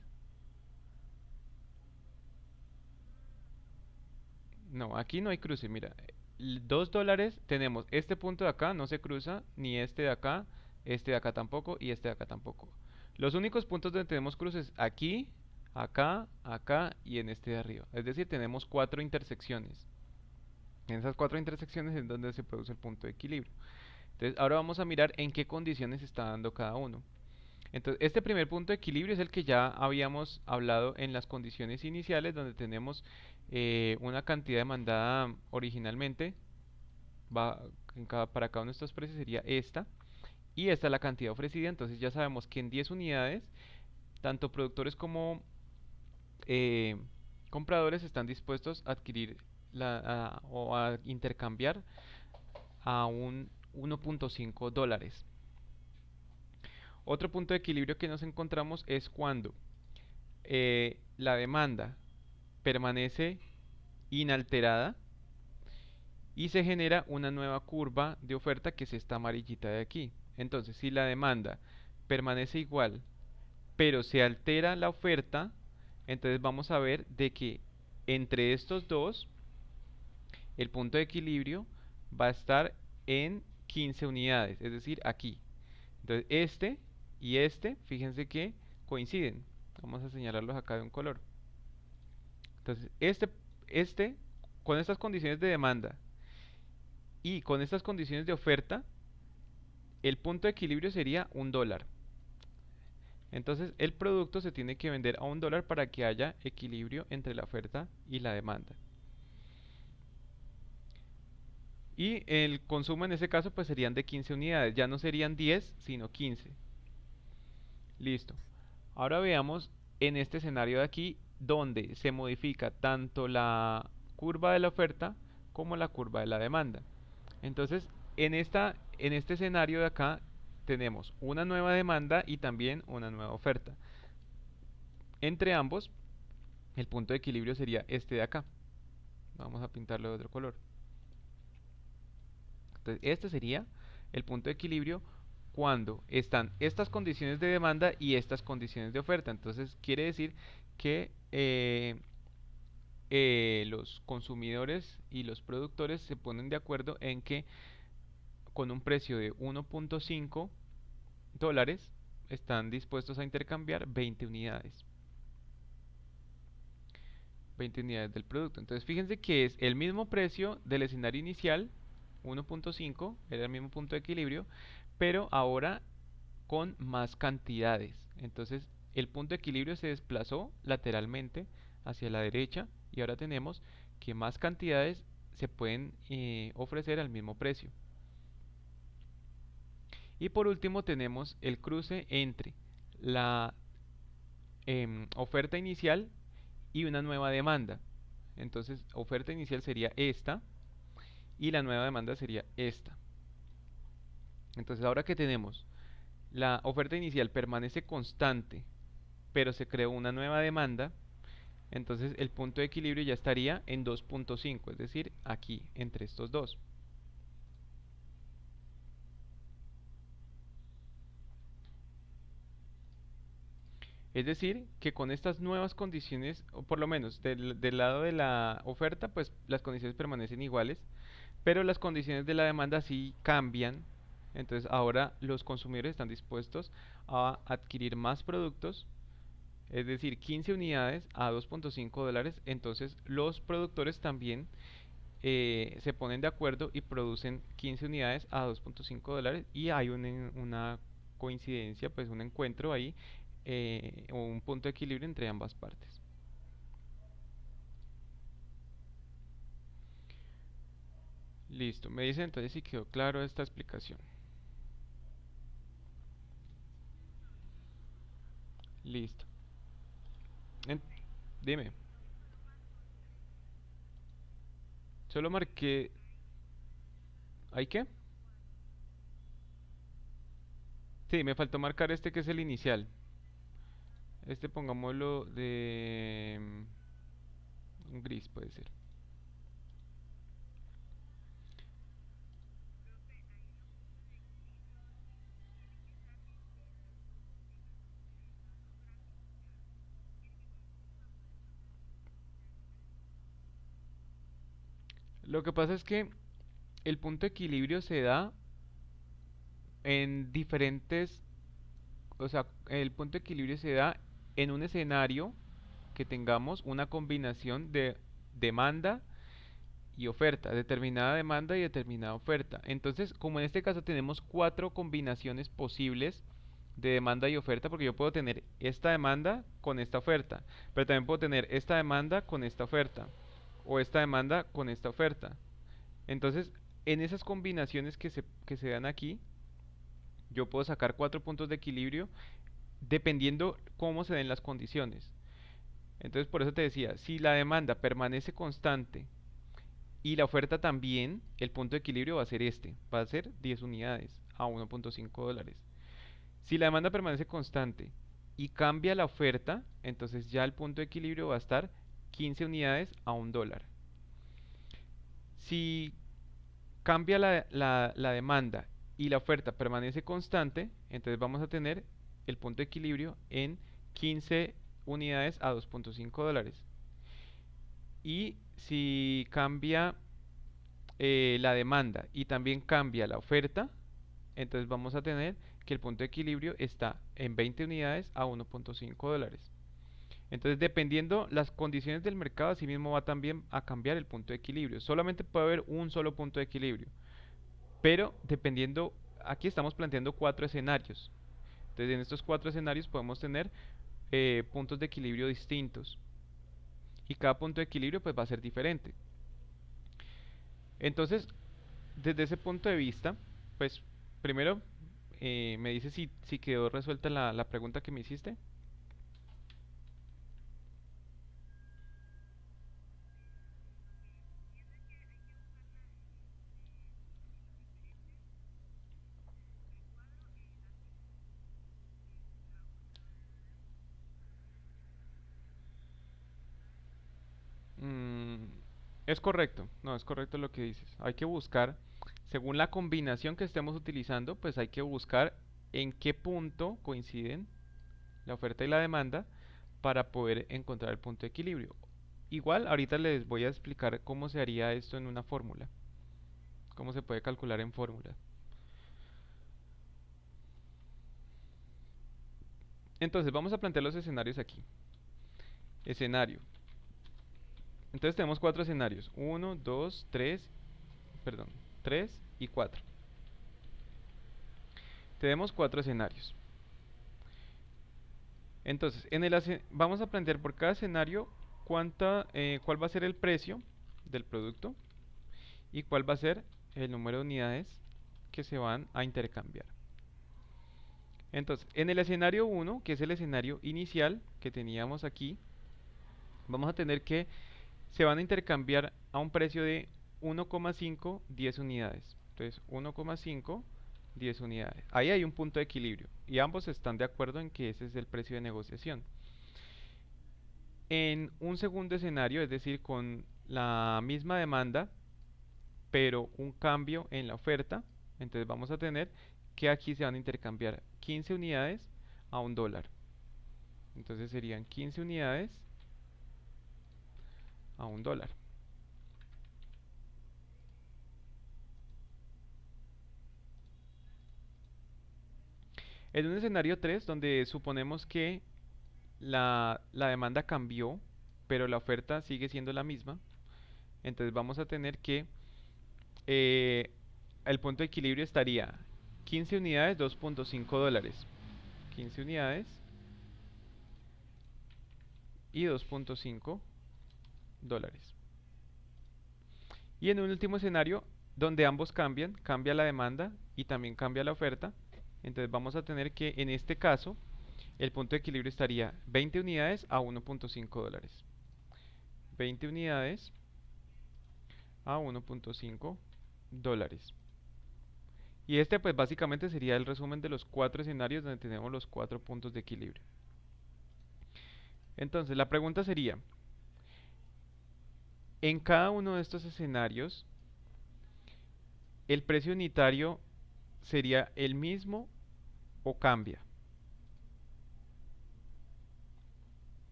No, aquí no hay cruce, mira. $2 tenemos este punto de acá, no se cruza, ni este de acá tampoco y este de acá tampoco. Los únicos puntos donde tenemos cruces aquí, acá, acá y en este de arriba. Es decir, tenemos cuatro intersecciones. En esas cuatro intersecciones es donde se produce el punto de equilibrio. Entonces, ahora vamos a mirar en qué condiciones está dando cada uno. Entonces, este primer punto de equilibrio es el que ya habíamos hablado en las condiciones iniciales, donde tenemos una cantidad demandada originalmente, va, para cada uno de estos precios sería esta, y esta es la cantidad ofrecida. Entonces ya sabemos que en 10 unidades, tanto productores como eh, compradores están dispuestos a adquirir o a intercambiar a un $1,5. Otro punto de equilibrio que nos encontramos es cuando la demanda permanece inalterada y se genera una nueva curva de oferta que es esta amarillita de aquí. Entonces, si la demanda permanece igual, pero se altera la oferta, entonces vamos a ver de que entre estos dos, el punto de equilibrio va a estar en 15 unidades, es decir, aquí. Entonces, este y este, fíjense que coinciden. Vamos a señalarlos acá de un color. Entonces, este, con estas condiciones de demanda y con estas condiciones de oferta, el punto de equilibrio sería $1. Entonces, el producto se tiene que vender a $1 para que haya equilibrio entre la oferta y la demanda. Y el consumo en ese caso pues serían de 15 unidades, ya no serían 10, sino 15. Listo. Ahora veamos en este escenario de aquí donde se modifica tanto la curva de la oferta como la curva de la demanda. Entonces, en este escenario de acá tenemos una nueva demanda y también una nueva oferta. Entre ambos, el punto de equilibrio sería este de acá. Vamos a pintarlo de otro color. Entonces, este sería el punto de equilibrio cuando están estas condiciones de demanda y estas condiciones de oferta. Entonces, quiere decir que los consumidores y los productores se ponen de acuerdo en que con un precio de 1.5 dólares están dispuestos a intercambiar 20 unidades. 20 unidades del producto. Entonces fíjense que es el mismo precio del escenario inicial, 1.5, era el mismo punto de equilibrio, pero ahora con más cantidades. Entonces el punto de equilibrio se desplazó lateralmente hacia la derecha y ahora tenemos que más cantidades se pueden ofrecer al mismo precio. Y por último tenemos el cruce entre la oferta inicial y una nueva demanda. Entonces, oferta inicial sería esta y la nueva demanda sería esta. Entonces, ahora que tenemos la oferta inicial permanece constante, pero se creó una nueva demanda, entonces el punto de equilibrio ya estaría en 2.5, es decir, aquí, entre estos dos. Es decir, que con estas nuevas condiciones, o por lo menos del lado de la oferta, pues las condiciones permanecen iguales, pero las condiciones de la demanda sí cambian. Entonces ahora los consumidores están dispuestos a adquirir más productos, es decir, 15 unidades a 2.5 dólares. Entonces los productores también se ponen de acuerdo y producen 15 unidades a 2.5 dólares y hay una coincidencia, pues un encuentro ahí, o un punto de equilibrio entre ambas partes. Listo, me dice entonces si quedó claro esta explicación. Listo. En- Dime, solo marqué... ¿Hay qué? Sí, me faltó marcar este que es el inicial. Este pongámoslo de... un gris puede ser. Lo que pasa es que el punto de equilibrio se da en diferentes... O sea, el punto de equilibrio se da en un escenario que tengamos una combinación de demanda y oferta, determinada demanda y determinada oferta. Entonces, como en este caso tenemos cuatro combinaciones posibles de demanda y oferta, porque yo puedo tener esta demanda con esta oferta, pero también puedo tener esta demanda con esta oferta, o esta demanda con esta oferta. Entonces, en esas combinaciones que se dan aquí, yo puedo sacar cuatro puntos de equilibrio dependiendo cómo se den las condiciones. Entonces, por eso te decía, si la demanda permanece constante y la oferta también, el punto de equilibrio va a ser este, va a ser 10 unidades a 1.5 dólares. Si la demanda permanece constante y cambia la oferta, entonces ya el punto de equilibrio va a estar 15 unidades a 1 dólar. Si cambia la demanda y la oferta permanece constante, entonces vamos a tener el punto de equilibrio en 15 unidades a 2.5 dólares. Y si cambia la demanda y también cambia la oferta, entonces vamos a tener que el punto de equilibrio está en 20 unidades a 1.5 dólares. Entonces, dependiendo las condiciones del mercado, así mismo va también a cambiar el punto de equilibrio. Solamente puede haber un solo punto de equilibrio, pero dependiendo, aquí estamos planteando cuatro escenarios. Entonces, en estos cuatro escenarios podemos tener puntos de equilibrio distintos y cada punto de equilibrio pues va a ser diferente. Entonces, desde ese punto de vista, pues primero me dice si quedó resuelta la pregunta que me hiciste. Es correcto, no, es correcto lo que dices. Hay que buscar, según la combinación que estemos utilizando, pues hay que buscar en qué punto coinciden la oferta y la demanda para poder encontrar el punto de equilibrio. Igual, ahorita les voy a explicar cómo se haría esto en una fórmula, cómo se puede calcular en fórmula. Entonces, vamos a plantear los escenarios aquí. Escenario. Entonces tenemos cuatro escenarios. Uno, dos, tres, perdón, tres y cuatro. Tenemos cuatro escenarios. Entonces, vamos a plantear por cada escenario cuál va a ser el precio del producto y cuál va a ser el número de unidades que se van a intercambiar. Entonces, en el escenario uno, que es el escenario inicial que teníamos aquí, vamos a tener que se van a intercambiar a un precio de 1,5, 10 unidades. Entonces, 1,5, 10 unidades. Ahí hay un punto de equilibrio y ambos están de acuerdo en que ese es el precio de negociación. En un segundo escenario, es decir, con la misma demanda, pero un cambio en la oferta, entonces vamos a tener que aquí se van a intercambiar 15 unidades a $1. Entonces serían 15 unidades a $1. En un escenario 3 donde suponemos que la demanda cambió, pero la oferta sigue siendo la misma, entonces vamos a tener que eh, el punto de equilibrio estaría 15 unidades, $2.5. 15 unidades y $2.5. Y en un último escenario donde ambos cambian, cambia la demanda y también cambia la oferta, entonces vamos a tener que en este caso el punto de equilibrio estaría 20 unidades a $1.5. 20 unidades a $1.5. Y este pues básicamente sería el resumen de los cuatro escenarios donde tenemos los cuatro puntos de equilibrio. Entonces la pregunta sería, en cada uno de estos escenarios, ¿el precio unitario sería el mismo o cambia?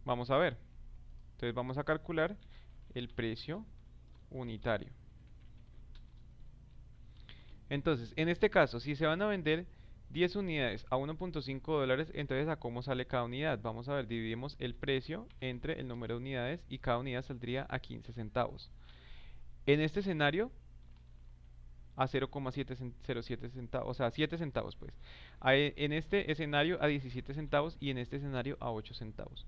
Vamos a ver. Entonces vamos a calcular el precio unitario. Entonces, en este caso, si se van a vender 10 unidades a $1.5, entonces ¿a cómo sale cada unidad? Vamos a ver, dividimos el precio entre el número de unidades y cada unidad saldría a 15 centavos. En este escenario, a 0,07 centavos, o sea, 7 centavos pues. En este escenario a 17 centavos y en este escenario a 8 centavos.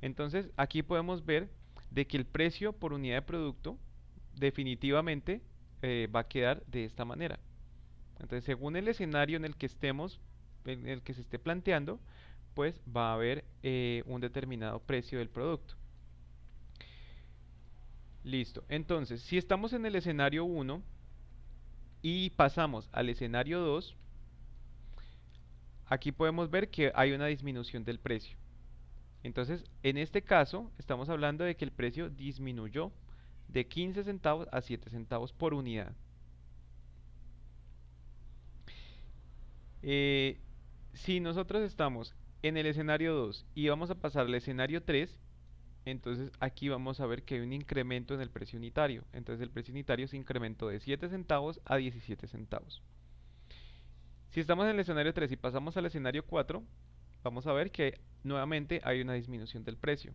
Entonces, aquí podemos ver de que el precio por unidad de producto definitivamente va a quedar de esta manera. Entonces, según el escenario en el que estemos, en el que se esté planteando, pues va a haber un determinado precio del producto. Listo. Entonces, si estamos en el escenario 1 y pasamos al escenario 2, aquí podemos ver que hay una disminución del precio. Entonces, en este caso, estamos hablando de que el precio disminuyó de 15 centavos a 7 centavos por unidad. Eh, si nosotros estamos en el escenario 2 y vamos a pasar al escenario 3, entonces aquí vamos a ver que hay un incremento en el precio unitario. Entonces el precio unitario se incrementó de 7 centavos a 17 centavos. Si estamos en el escenario 3 y pasamos al escenario 4, vamos a ver que nuevamente hay una disminución del precio.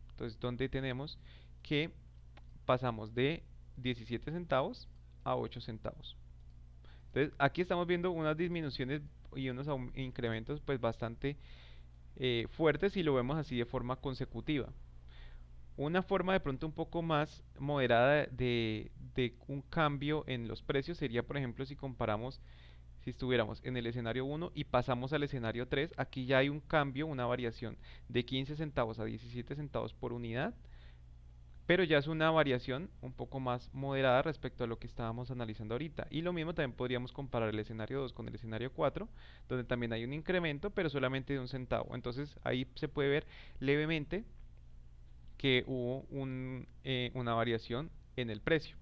Entonces, donde tenemos que pasamos de 17 centavos a 8 centavos. Entonces, aquí estamos viendo unas disminuciones y unos incrementos pues bastante fuertes si lo vemos así de forma consecutiva. Una forma de pronto un poco más moderada de un cambio en los precios sería, por ejemplo, si comparamos, si estuviéramos en el escenario 1 y pasamos al escenario 3, aquí ya hay un cambio, una variación de 15 centavos a 17 centavos por unidad, pero ya es una variación un poco más moderada respecto a lo que estábamos analizando ahorita. Y lo mismo también podríamos comparar el escenario 2 con el escenario 4, donde también hay un incremento, pero solamente de un centavo. Entonces ahí se puede ver levemente que hubo una variación en el precio.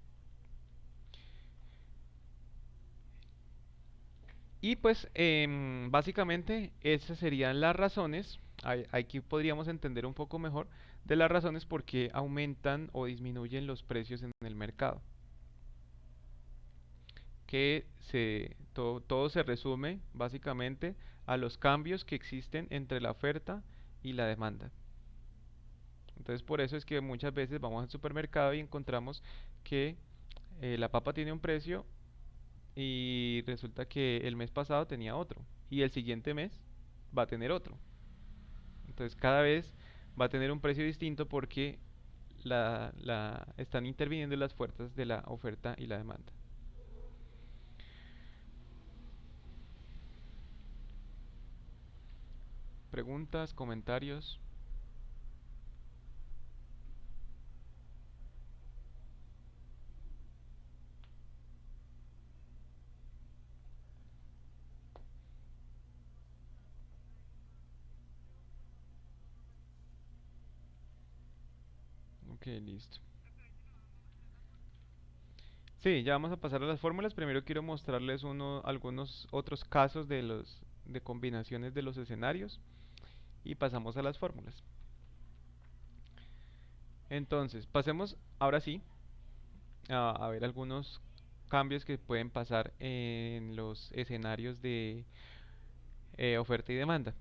Y pues básicamente esas serían las razones. Aquí podríamos entender un poco mejor de las razones por qué aumentan o disminuyen los precios en el mercado. Todo se resume básicamente a los cambios que existen entre la oferta y la demanda. Entonces por eso es que muchas veces vamos al supermercado y encontramos que la papa tiene un precio y resulta que el mes pasado tenía otro y el siguiente mes va a tener otro. Entonces cada vez va a tener un precio distinto porque están interviniendo las fuerzas de la oferta y la demanda. Preguntas, comentarios. Ok, listo. Sí, ya vamos a pasar a las fórmulas. Primero quiero mostrarles algunos otros casos de combinaciones de los escenarios y pasamos a las fórmulas. Entonces, pasemos ahora sí a ver algunos cambios que pueden pasar en los escenarios de oferta y demanda.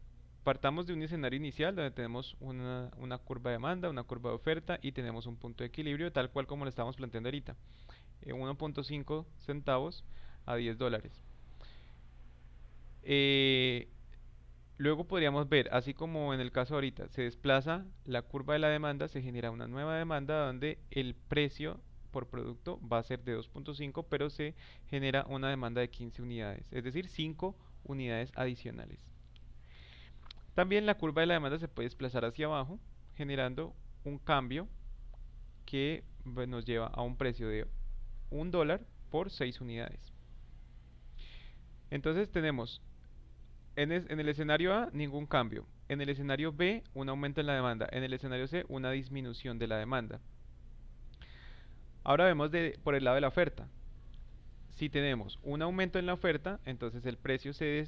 Partamos de un escenario inicial donde tenemos una curva de demanda, una curva de oferta y tenemos un punto de equilibrio tal cual como lo estamos planteando ahorita. 1.5 centavos a 10 dólares. Eh, Luego podríamos ver, así como en el caso ahorita, se desplaza la curva de la demanda, se genera una nueva demanda donde el precio por producto va a ser de 2.5, pero se genera una demanda de 15 unidades, es decir, 5 unidades adicionales. También la curva de la demanda se puede desplazar hacia abajo, generando un cambio que pues, nos lleva a un precio de $1 por 6 unidades. Entonces tenemos en el escenario A ningún cambio, en el escenario B un aumento en la demanda, en el escenario C una disminución de la demanda. Ahora vemos por el lado de la oferta. Si tenemos un aumento en la oferta, entonces el precio se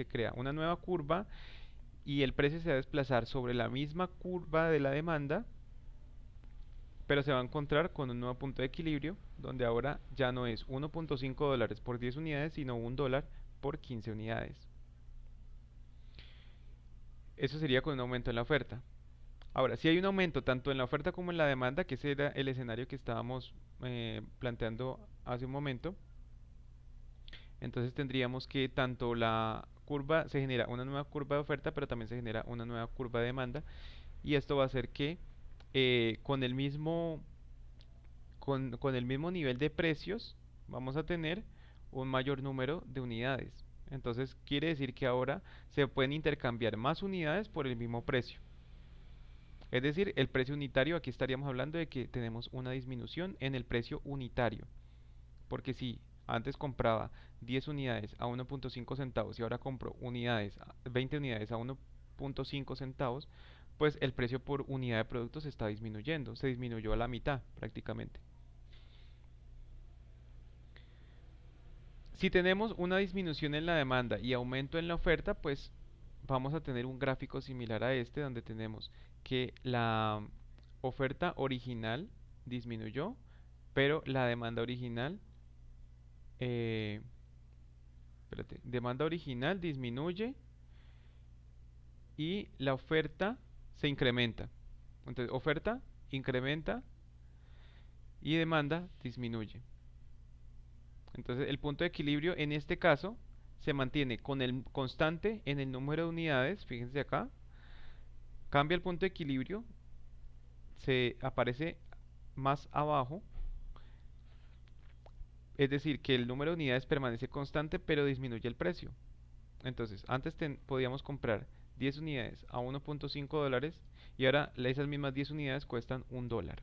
crea una nueva curva y el precio se va a desplazar sobre la misma curva de la demanda, pero se va a encontrar con un nuevo punto de equilibrio, donde ahora ya no es 1.5 dólares por 10 unidades, sino $1 por 15 unidades. Eso sería con un aumento en la oferta. Ahora, si hay un aumento tanto en la oferta como en la demanda, que ese era el escenario que estábamos planteando hace un momento, entonces tendríamos que tanto la curva, se genera una nueva curva de oferta, pero también se genera una nueva curva de demanda, y esto va a hacer que con el mismo nivel de precios vamos a tener un mayor número de unidades. Entonces quiere decir que ahora se pueden intercambiar más unidades por el mismo precio. Es decir, el precio unitario, aquí estaríamos hablando de que tenemos una disminución en el precio unitario. Porque si antes compraba 10 unidades a 1.5 centavos y ahora compro 20 unidades a 1.5 centavos, pues el precio por unidad de productos está disminuyendo. Se disminuyó a la mitad prácticamente. Si tenemos una disminución en la demanda y aumento en la oferta, pues vamos a tener un gráfico similar a este donde tenemos que la oferta original disminuyó, pero la demanda original, eh, demanda original disminuye y la oferta se incrementa. Entonces, oferta incrementa y demanda disminuye. Entonces, el punto de equilibrio en este caso se mantiene con el constante en el número de unidades, fíjense acá, cambia el punto de equilibrio, se aparece más abajo, es decir, que el número de unidades permanece constante, pero disminuye el precio. Entonces, antes podíamos comprar 10 unidades a 1.5 dólares y ahora esas mismas 10 unidades cuestan $1.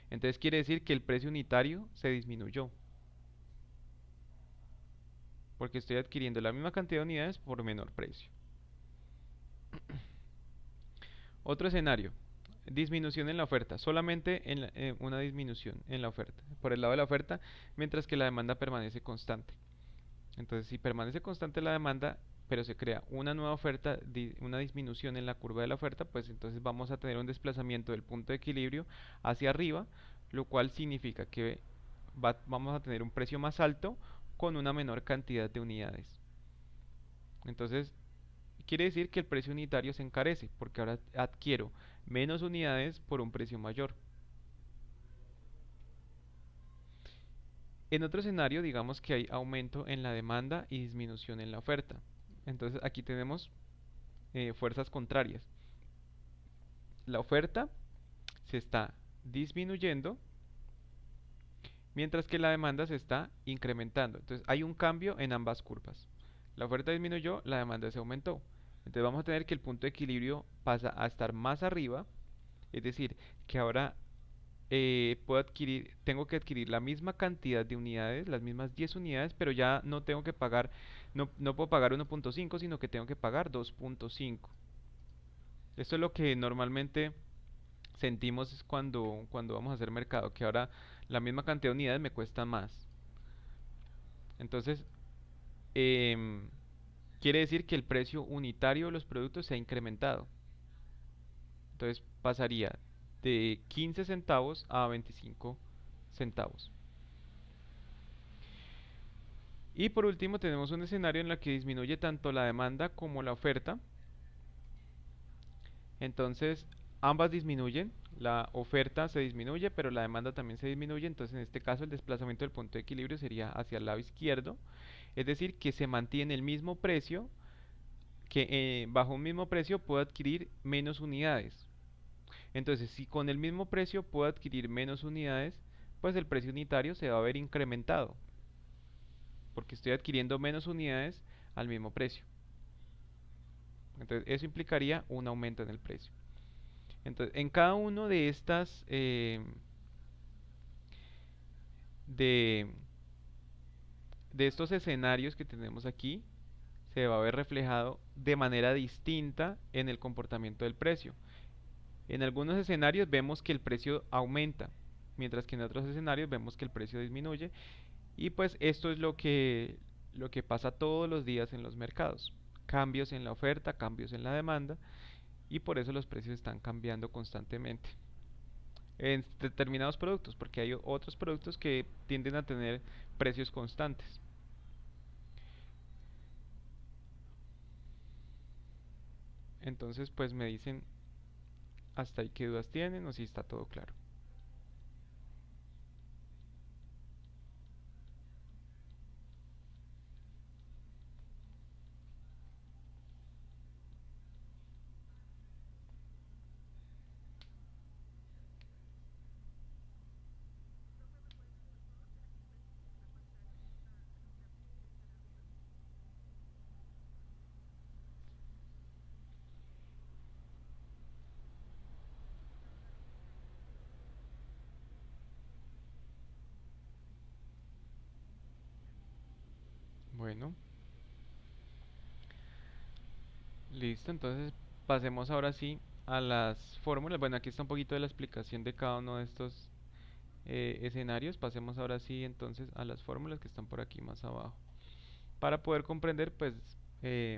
Entonces quiere decir que el precio unitario se disminuyó, porque estoy adquiriendo la misma cantidad de unidades por menor precio. Otro escenario. disminución en la oferta, solamente una disminución en la oferta, por el lado de la oferta, mientras que la demanda permanece constante. Entonces, si permanece constante la demanda, pero se crea una nueva oferta, una disminución en la curva de la oferta, pues entonces vamos a tener un desplazamiento del punto de equilibrio hacia arriba, lo cual significa que vamos a tener un precio más alto con una menor cantidad de unidades. Entonces, quiere decir que el precio unitario se encarece, porque ahora adquiero menos unidades por un precio mayor. En otro escenario, digamos que hay aumento en la demanda y disminución en la oferta. Entonces, aquí tenemos fuerzas contrarias. La oferta se está disminuyendo, mientras que la demanda se está incrementando. Entonces, hay un cambio en ambas curvas. La oferta disminuyó, la demanda se aumentó. Entonces, vamos a tener que el punto de equilibrio pasa a estar más arriba, es decir, que ahora tengo que adquirir la misma cantidad de unidades, las mismas 10 unidades, pero ya no tengo que pagar, no puedo pagar 1.5, sino que tengo que pagar 2.5. Esto es lo que normalmente sentimos es cuando vamos a hacer mercado, que ahora la misma cantidad de unidades me cuesta más. Entonces, em, quiere decir que el precio unitario de los productos se ha incrementado. Entonces pasaría de 15 centavos a 25 centavos. Y por último tenemos un escenario en el que disminuye tanto la demanda como la oferta. Entonces ambas disminuyen, la oferta se disminuye, pero la demanda también se disminuye. Entonces en este caso el desplazamiento del punto de equilibrio sería hacia el lado izquierdo. Es decir, que se mantiene el mismo precio, que bajo un mismo precio puedo adquirir menos unidades. Entonces si con el mismo precio puedo adquirir menos unidades, pues el precio unitario se va a ver incrementado, porque estoy adquiriendo menos unidades al mismo precio. Entonces, eso implicaría un aumento en el precio. Entonces, en cada uno de estas de, de estos escenarios que tenemos aquí, se va a ver reflejado de manera distinta en el comportamiento del precio. En algunos escenarios vemos que el precio aumenta, mientras que en otros escenarios vemos que el precio disminuye. Y pues esto es lo que pasa todos los días en los mercados. Cambios en la oferta, cambios en la demanda, y por eso los precios están cambiando constantemente en determinados productos, porque hay otros productos que tienden a tener precios constantes. Entonces, pues me dicen hasta ahí qué dudas tienen o si está todo claro. Bueno, listo, entonces pasemos ahora sí a las fórmulas. Bueno, aquí está un poquito de la explicación de cada uno de estos escenarios. Pasemos ahora sí entonces a las fórmulas que están por aquí más abajo, para poder comprender pues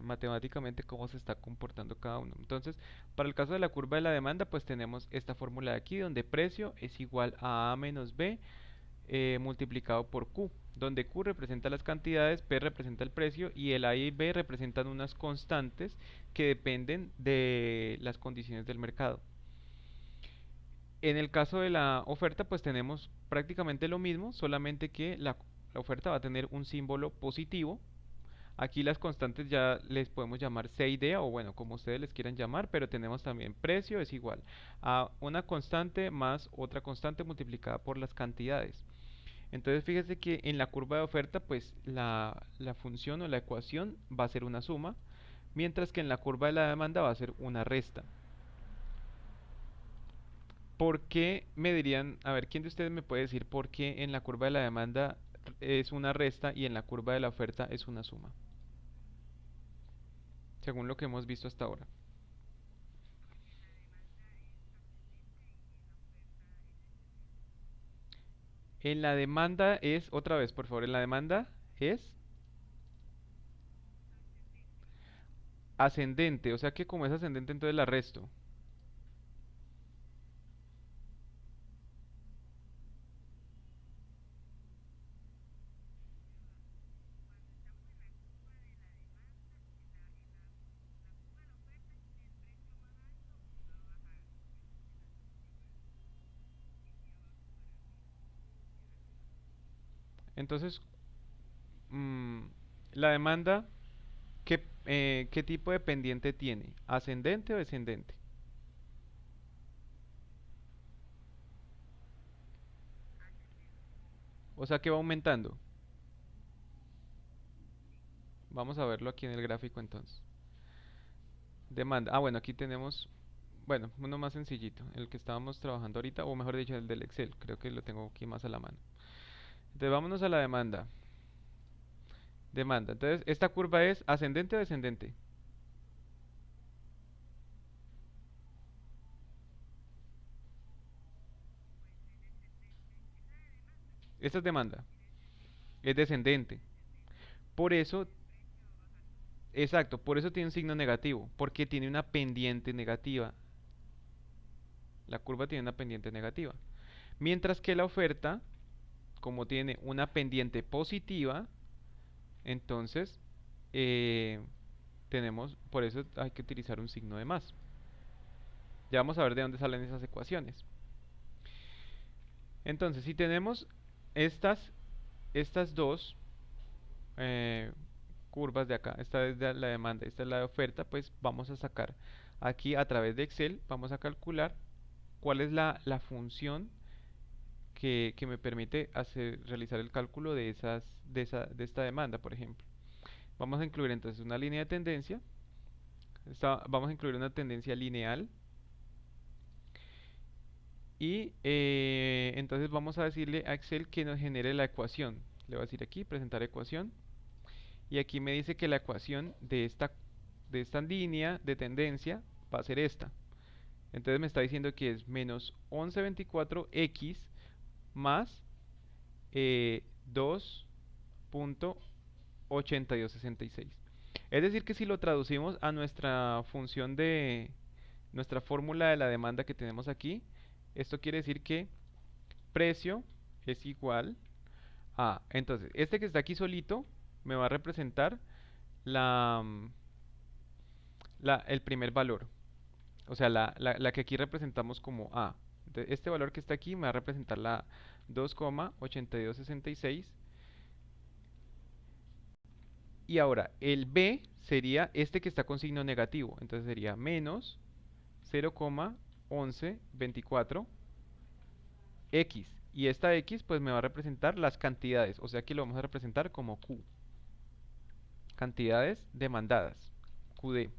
matemáticamente cómo se está comportando cada uno. Entonces, para el caso de la curva de la demanda, pues tenemos esta fórmula de aquí, donde precio es igual a A menos B multiplicado por Q, donde Q representa las cantidades, P representa el precio y el A y B representan unas constantes que dependen de las condiciones del mercado. En el caso de la oferta, pues tenemos prácticamente lo mismo, solamente que la oferta va a tener un símbolo positivo. Aquí las constantes ya les podemos llamar C y D, o bueno, como ustedes les quieran llamar, pero tenemos también precio es igual a una constante más otra constante multiplicada por las cantidades. Entonces fíjese que en la curva de oferta, pues la función o la ecuación va a ser una suma, mientras que en la curva de la demanda va a ser una resta. ¿Por qué me dirían, a ver, quién de ustedes me puede decir por qué en la curva de la demanda es una resta y en la curva de la oferta es una suma? Según lo que hemos visto hasta ahora. En la demanda es, otra vez, por favor, en la demanda es ascendente, o sea que como es ascendente, entonces la resto. Entonces, mm, la demanda, ¿qué tipo de pendiente tiene? ¿Ascendente o descendente? O sea que va aumentando. Vamos a verlo aquí en el gráfico entonces. Demanda. Ah, bueno, aquí tenemos, bueno, uno más sencillito, el que estábamos trabajando ahorita, o mejor dicho, el del Excel. Creo que lo tengo aquí más a la mano. Entonces, vámonos a la demanda. Demanda. Entonces, ¿esta curva es ascendente o descendente? Esta es demanda. Es descendente. Por eso, exacto, por eso tiene un signo negativo, porque tiene una pendiente negativa. La curva tiene una pendiente negativa. Mientras que la oferta, como tiene una pendiente positiva, entonces eh, tenemos, por eso hay que utilizar un signo de más. Ya vamos a ver de dónde salen esas ecuaciones. Entonces, si tenemos estas dos eh, curvas de acá, esta es de la demanda, esta es la de oferta, pues vamos a sacar aquí a través de Excel, vamos a calcular cuál es la función que me permite realizar el cálculo de esta demanda, por ejemplo. Vamos a incluir entonces una línea de tendencia, vamos a incluir una tendencia lineal y entonces vamos a decirle a Excel que nos genere la ecuación. Le voy a decir aquí, presentar ecuación. Y aquí me dice que la ecuación de esta línea de tendencia va a ser esta. Entonces me está diciendo que es menos 1124x más 2.8266. Es decir, que si lo traducimos a nuestra función de nuestra fórmula de la demanda que tenemos aquí, esto quiere decir que precio es igual a, entonces, este que está aquí solito me va a representar la, el primer valor, o sea, la que aquí representamos como A. Entonces, este valor que está aquí me va a representar la 2,8266. Y ahora, el B sería este que está con signo negativo. Entonces sería menos 0,1124 X. Y esta X pues me va a representar las cantidades. O sea que lo vamos a representar como Q. Cantidades demandadas. QD.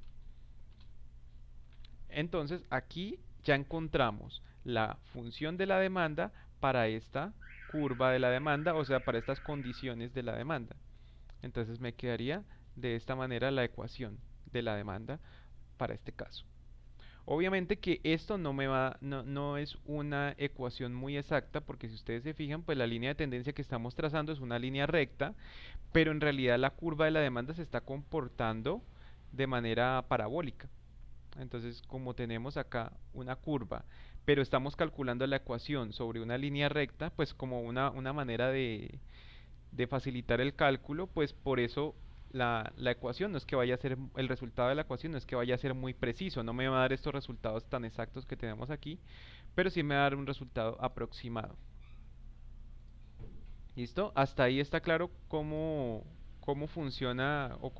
Entonces aquí ya encontramos la función de la demanda para esta curva de la demanda, o sea, para estas condiciones de la demanda. Entonces me quedaría de esta manera la ecuación de la demanda para este caso. Obviamente que esto no es una ecuación muy exacta porque si ustedes se fijan, pues la línea de tendencia que estamos trazando es una línea recta, pero en realidad la curva de la demanda se está comportando de manera parabólica. Entonces, como tenemos acá una curva, pero estamos calculando la ecuación sobre una línea recta, pues como una manera de facilitar el cálculo, pues por eso la ecuación no es que vaya a ser, el resultado de la ecuación no es que vaya a ser muy preciso, no me va a dar estos resultados tan exactos que tenemos aquí, pero sí me va a dar un resultado aproximado. ¿Listo? Hasta ahí está claro cómo funciona o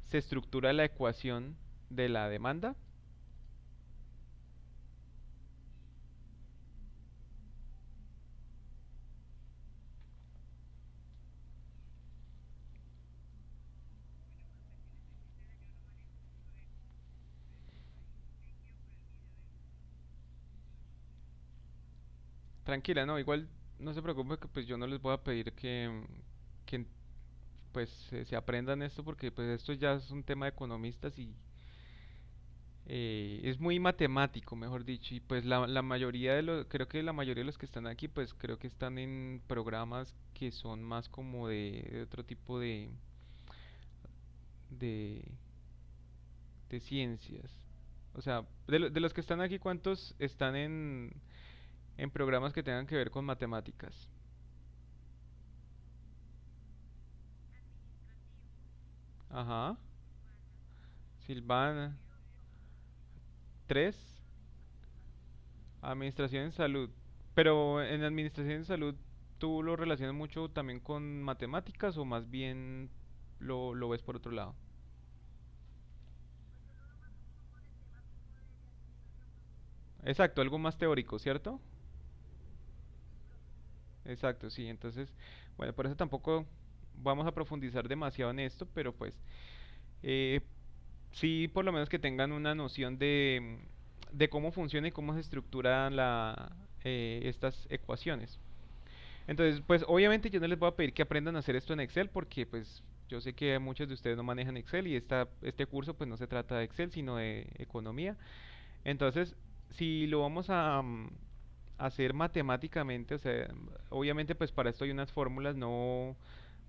se estructura la ecuación de la demanda. Tranquila, no, igual no se preocupe que pues yo no les voy a pedir que pues se aprendan esto porque pues esto ya es un tema de economistas y Es muy matemático, mejor dicho, y pues la mayoría de los, creo que la mayoría de los que están aquí, pues creo que están en programas que son más como de otro tipo de, de ciencias. O sea, de los que están aquí, ¿cuántos están en programas que tengan que ver con matemáticas? Ajá, Silvana. Tres, administración en salud. Pero en administración en salud, ¿tú lo relacionas mucho también con matemáticas o más bien lo ves por otro lado? Exacto, algo más teórico, ¿cierto? Exacto, sí. Entonces, bueno, por eso tampoco vamos a profundizar demasiado en esto, pero pues eh, sí, por lo menos que tengan una noción de cómo funciona y cómo se estructuran estas ecuaciones. Entonces, pues obviamente yo no les voy a pedir que aprendan a hacer esto en Excel porque pues yo sé que muchos de ustedes no manejan Excel y este curso pues no se trata de Excel sino de economía. Entonces, si lo vamos hacer matemáticamente, o sea, obviamente pues para esto hay unas fórmulas, no,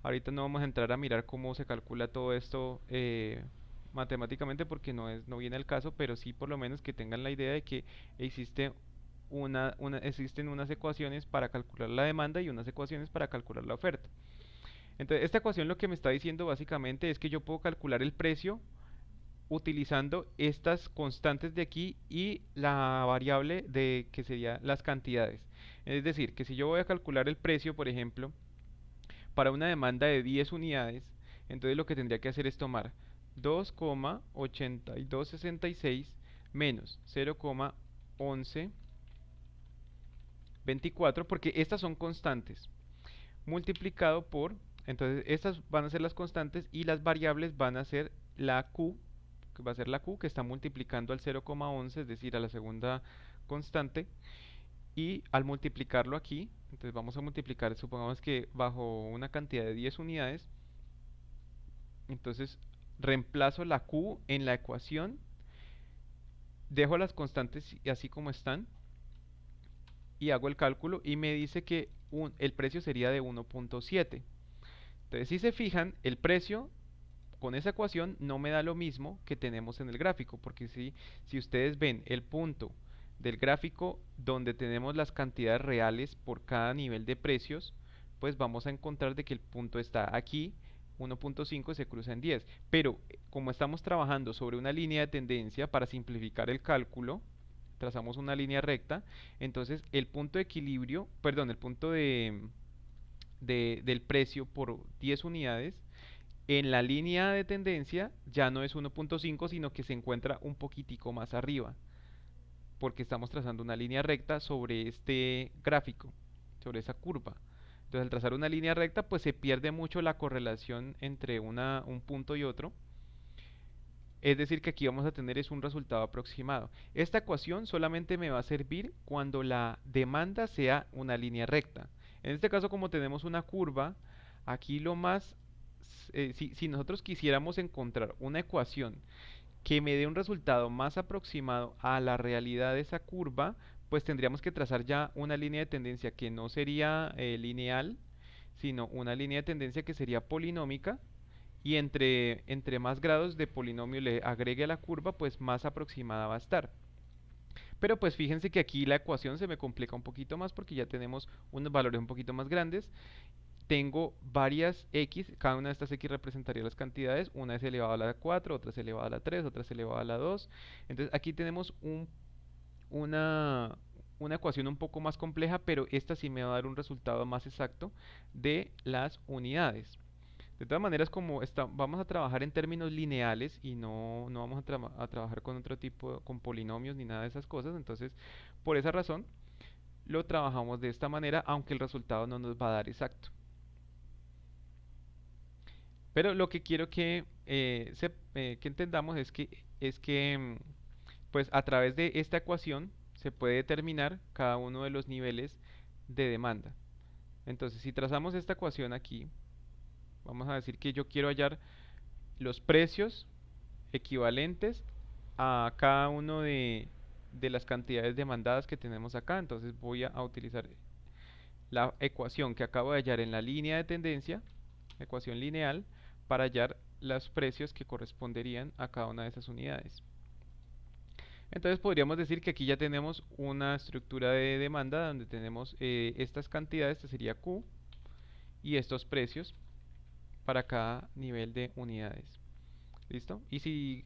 ahorita no vamos a entrar a mirar cómo se calcula todo esto matemáticamente porque no viene al caso, pero sí por lo menos que tengan la idea de que existe existen unas ecuaciones para calcular la demanda y unas ecuaciones para calcular la oferta. Entonces, esta ecuación lo que me está diciendo básicamente es que yo puedo calcular el precio utilizando estas constantes de aquí y la variable de que sería las cantidades. Es decir, que si yo voy a calcular el precio, por ejemplo, para una demanda de 10 unidades, entonces lo que tendría que hacer es tomar 2,8266 menos 0,1124, porque estas son constantes, multiplicado por, entonces estas van a ser las constantes y las variables van a ser la Q, que va a ser la Q que está multiplicando al 0,11, es decir, a la segunda constante, y al multiplicarlo aquí, entonces vamos a multiplicar, supongamos que bajo una cantidad de 10 unidades, entonces reemplazo la Q en la ecuación, dejo las constantes así como están y hago el cálculo y me dice que el precio sería de 1,7. Entonces, si se fijan, el precio con esa ecuación no me da lo mismo que tenemos en el gráfico, porque si ustedes ven el punto del gráfico donde tenemos las cantidades reales por cada nivel de precios, pues vamos a encontrar de que el punto está aquí, 1,5 se cruza en 10. Pero como estamos trabajando sobre una línea de tendencia para simplificar el cálculo, trazamos una línea recta, entonces el punto de equilibrio, perdón, el punto del precio por 10 unidades en la línea de tendencia ya no es 1,5 sino que se encuentra un poquitico más arriba, porque estamos trazando una línea recta sobre este gráfico, sobre esa curva. Entonces al trazar una línea recta pues se pierde mucho la correlación entre un punto y otro. Es decir, que aquí vamos a tener es un resultado aproximado. Esta ecuación solamente me va a servir cuando la demanda sea una línea recta. En este caso, como tenemos una curva, aquí lo más, si nosotros quisiéramos encontrar una ecuación que me dé un resultado más aproximado a la realidad de esa curva, pues tendríamos que trazar ya una línea de tendencia que no sería lineal, sino una línea de tendencia que sería polinómica y entre más grados de polinomio le agregue a la curva, pues más aproximada va a estar. Pero pues fíjense que aquí la ecuación se me complica un poquito más porque ya tenemos unos valores un poquito más grandes. Tengo varias x, cada una de estas x representaría las cantidades, una es elevada a la 4, otra es elevada a la 3, otra es elevada a la 2. Entonces aquí tenemos una, una ecuación un poco más compleja, pero esta sí me va a dar un resultado más exacto de las unidades. De todas maneras, como vamos a trabajar en términos lineales y no vamos a trabajar con otro tipo, con polinomios ni nada de esas cosas, entonces por esa razón lo trabajamos de esta manera, aunque el resultado no nos va a dar exacto. Pero lo que quiero que entendamos es que pues a través de esta ecuación se puede determinar cada uno de los niveles de demanda. Entonces, si trazamos esta ecuación aquí, vamos a decir que yo quiero hallar los precios equivalentes a cada uno de las cantidades demandadas que tenemos acá. Entonces voy a utilizar la ecuación que acabo de hallar en la línea de tendencia, ecuación lineal, para hallar los precios que corresponderían a cada una de esas unidades. Entonces podríamos decir que aquí ya tenemos una estructura de demanda donde tenemos estas cantidades, este sería Q, y estos precios para cada nivel de unidades. ¿Listo? Y si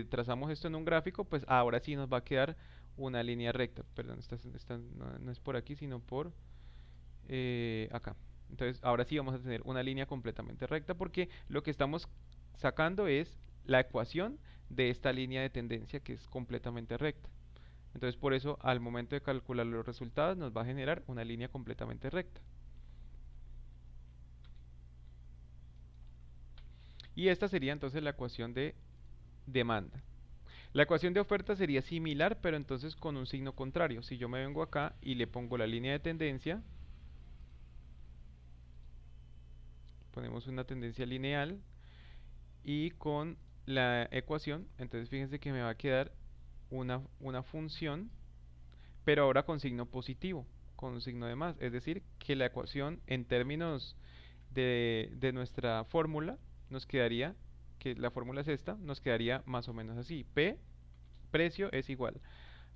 trazamos esto en un gráfico, pues ahora sí nos va a quedar una línea recta. Perdón, esta no es por aquí, sino por acá. Entonces, ahora sí vamos a tener una línea completamente recta porque lo que estamos sacando es la ecuación de esta línea de tendencia que es completamente recta. Entonces, por eso, al momento de calcular los resultados, nos va a generar una línea completamente recta. Y esta sería entonces la ecuación de demanda. La ecuación de oferta sería similar, pero entonces con un signo contrario. Si yo me vengo acá y le pongo la línea de tendencia, ponemos una tendencia lineal y con la ecuación, entonces fíjense que me va a quedar una función, pero ahora con signo positivo, con un signo de más. Es decir, que la ecuación en términos de nuestra fórmula nos quedaría, que la fórmula es esta, nos quedaría más o menos así. P, precio, es igual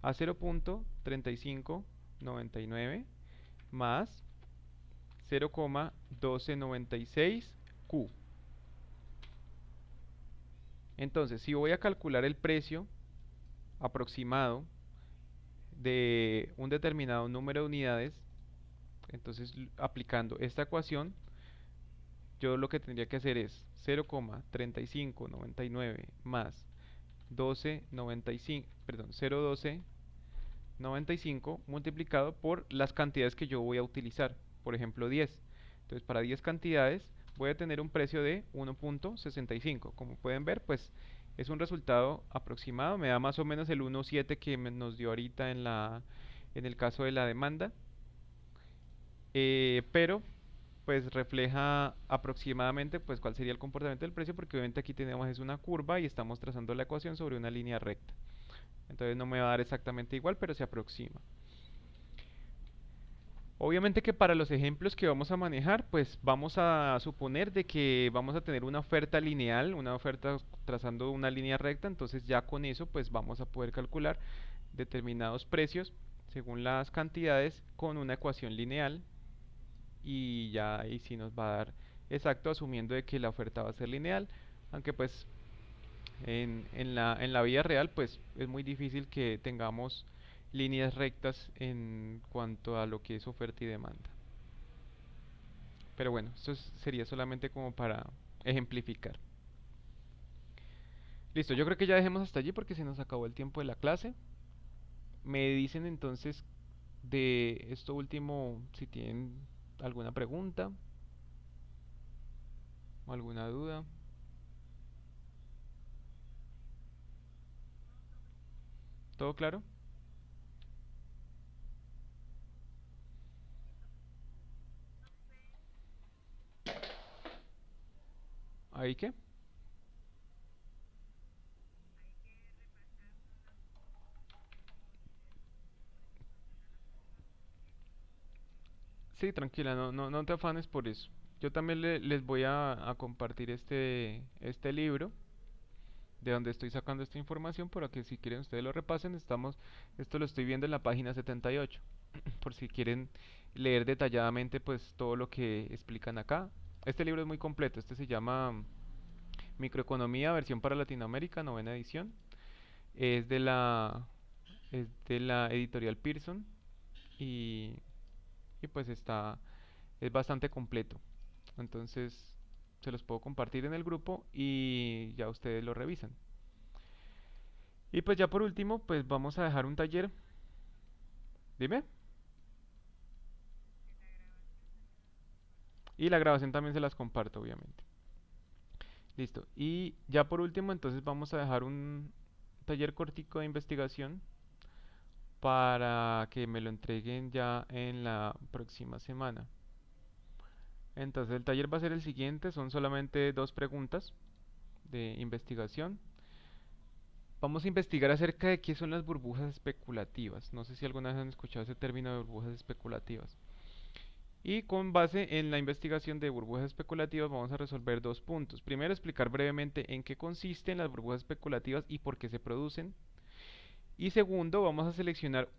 a 0.3599 más 0,1296 Q. Entonces, si voy a calcular el precio aproximado de un determinado número de unidades, entonces aplicando esta ecuación, yo lo que tendría que hacer es 0,3599 más 1295, perdón, 0,1295 multiplicado por las cantidades que yo voy a utilizar, por ejemplo 10. Entonces para 10 cantidades voy a tener un precio de 1.65. Como pueden ver, pues es un resultado aproximado, me da más o menos el 1.7 que nos dio ahorita en el caso de la demanda, pero pues refleja aproximadamente pues cuál sería el comportamiento del precio, porque obviamente aquí tenemos es una curva y estamos trazando la ecuación sobre una línea recta. Entonces no me va a dar exactamente igual, pero se aproxima. Obviamente que para los ejemplos que vamos a manejar, pues vamos a suponer de que vamos a tener una oferta lineal, una oferta trazando una línea recta, entonces ya con eso pues vamos a poder calcular determinados precios según las cantidades con una ecuación lineal y ya ahí sí nos va a dar exacto asumiendo de que la oferta va a ser lineal, aunque pues en la vida real, pues es muy difícil que tengamos líneas rectas en cuanto a lo que es oferta y demanda. Pero bueno, esto sería solamente como para ejemplificar. Listo, yo creo que ya dejemos hasta allí porque se nos acabó el tiempo de la clase. Me dicen entonces de esto último si tienen alguna pregunta o alguna duda. ¿Todo claro? ¿Ahí qué? Sí, tranquila, no te afanes por eso. Yo también les voy a compartir este libro de donde estoy sacando esta información para que si quieren ustedes lo repasen. Esto lo estoy viendo en la página 78, por si quieren leer detalladamente pues todo lo que explican acá. Este libro es muy completo, este se llama Microeconomía, versión para Latinoamérica, novena edición. Es de la editorial Pearson y, y pues es bastante completo. Entonces se los puedo compartir en el grupo y ya ustedes lo revisan. Y pues ya por último, pues vamos a dejar un taller. Dime. Y la grabación también se las comparto, obviamente. Listo. Y ya por último, entonces vamos a dejar un taller cortico de investigación para que me lo entreguen ya en la próxima semana. Entonces el taller va a ser el siguiente, son solamente dos preguntas de investigación. Vamos a investigar acerca de qué son las burbujas especulativas. No sé si alguna vez han escuchado ese término de burbujas especulativas. Y con base en la investigación de burbujas especulativas vamos a resolver dos puntos. Primero, explicar brevemente en qué consisten las burbujas especulativas y por qué se producen. Y segundo, vamos a seleccionar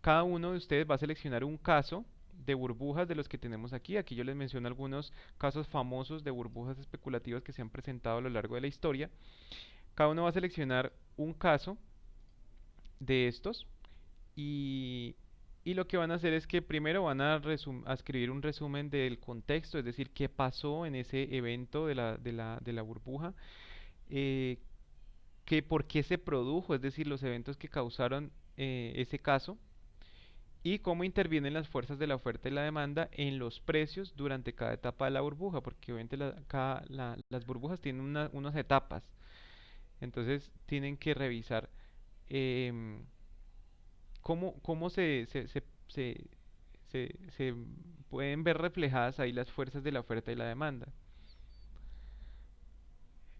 cada uno de ustedes va a seleccionar un caso de burbujas de los que tenemos aquí. Aquí yo les menciono algunos casos famosos de burbujas especulativas que se han presentado a lo largo de la historia. Cada uno va a seleccionar un caso de estos y, y lo que van a hacer es que primero van a escribir un resumen del contexto, es decir, qué pasó en ese evento de la burbuja, eh, por qué se produjo, es decir, los eventos que causaron ese caso y cómo intervienen las fuerzas de la oferta y la demanda en los precios durante cada etapa de la burbuja, porque obviamente las burbujas tienen unas etapas, entonces tienen que revisar em, cómo se pueden ver reflejadas ahí las fuerzas de la oferta y la demanda.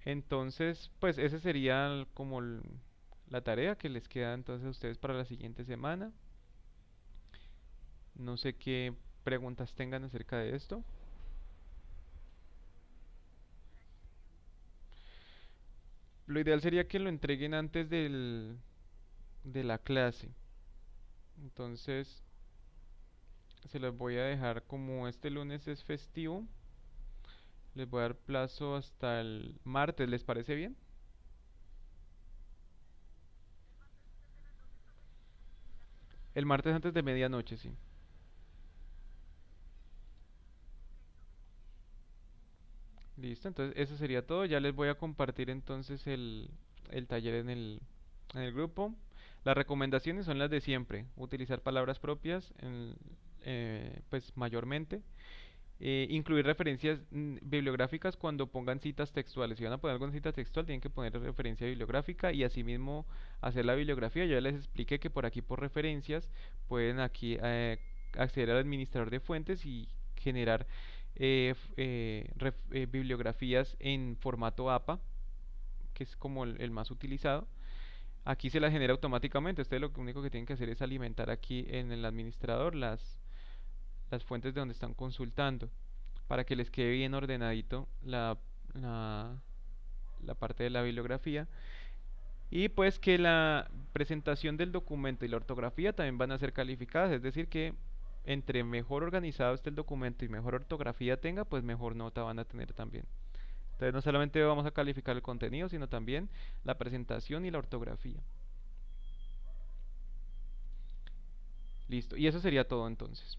Entonces, pues esa sería como la tarea que les queda entonces a ustedes para la siguiente semana. No sé qué preguntas tengan acerca de esto. Lo ideal sería que lo entreguen antes de la clase. Entonces, se los voy a dejar como este lunes es festivo. Les voy a dar plazo hasta el martes, ¿les parece bien? El martes antes de medianoche, sí. Listo, entonces eso sería todo. Ya les voy a compartir entonces el taller en el grupo. Las recomendaciones son las de siempre. Utilizar palabras propias, pues mayormente. Incluir referencias bibliográficas cuando pongan citas textuales. Si van a poner alguna cita textual, tienen que poner referencia bibliográfica y asimismo hacer la bibliografía. Yo ya les expliqué que por aquí por referencias pueden aquí acceder al administrador de fuentes y generar bibliografías en formato APA, que es como el más utilizado. Aquí se las genera automáticamente. Ustedes lo único que tienen que hacer es alimentar aquí en el administrador las fuentes de donde están consultando para que les quede bien ordenadito la, la parte de la bibliografía. Y pues que la presentación del documento y la ortografía también van a ser calificadas, es decir que entre mejor organizado esté el documento y mejor ortografía tenga, pues mejor nota van a tener también. Entonces no solamente vamos a calificar el contenido, sino también la presentación y la ortografía. Listo. Y eso sería todo entonces.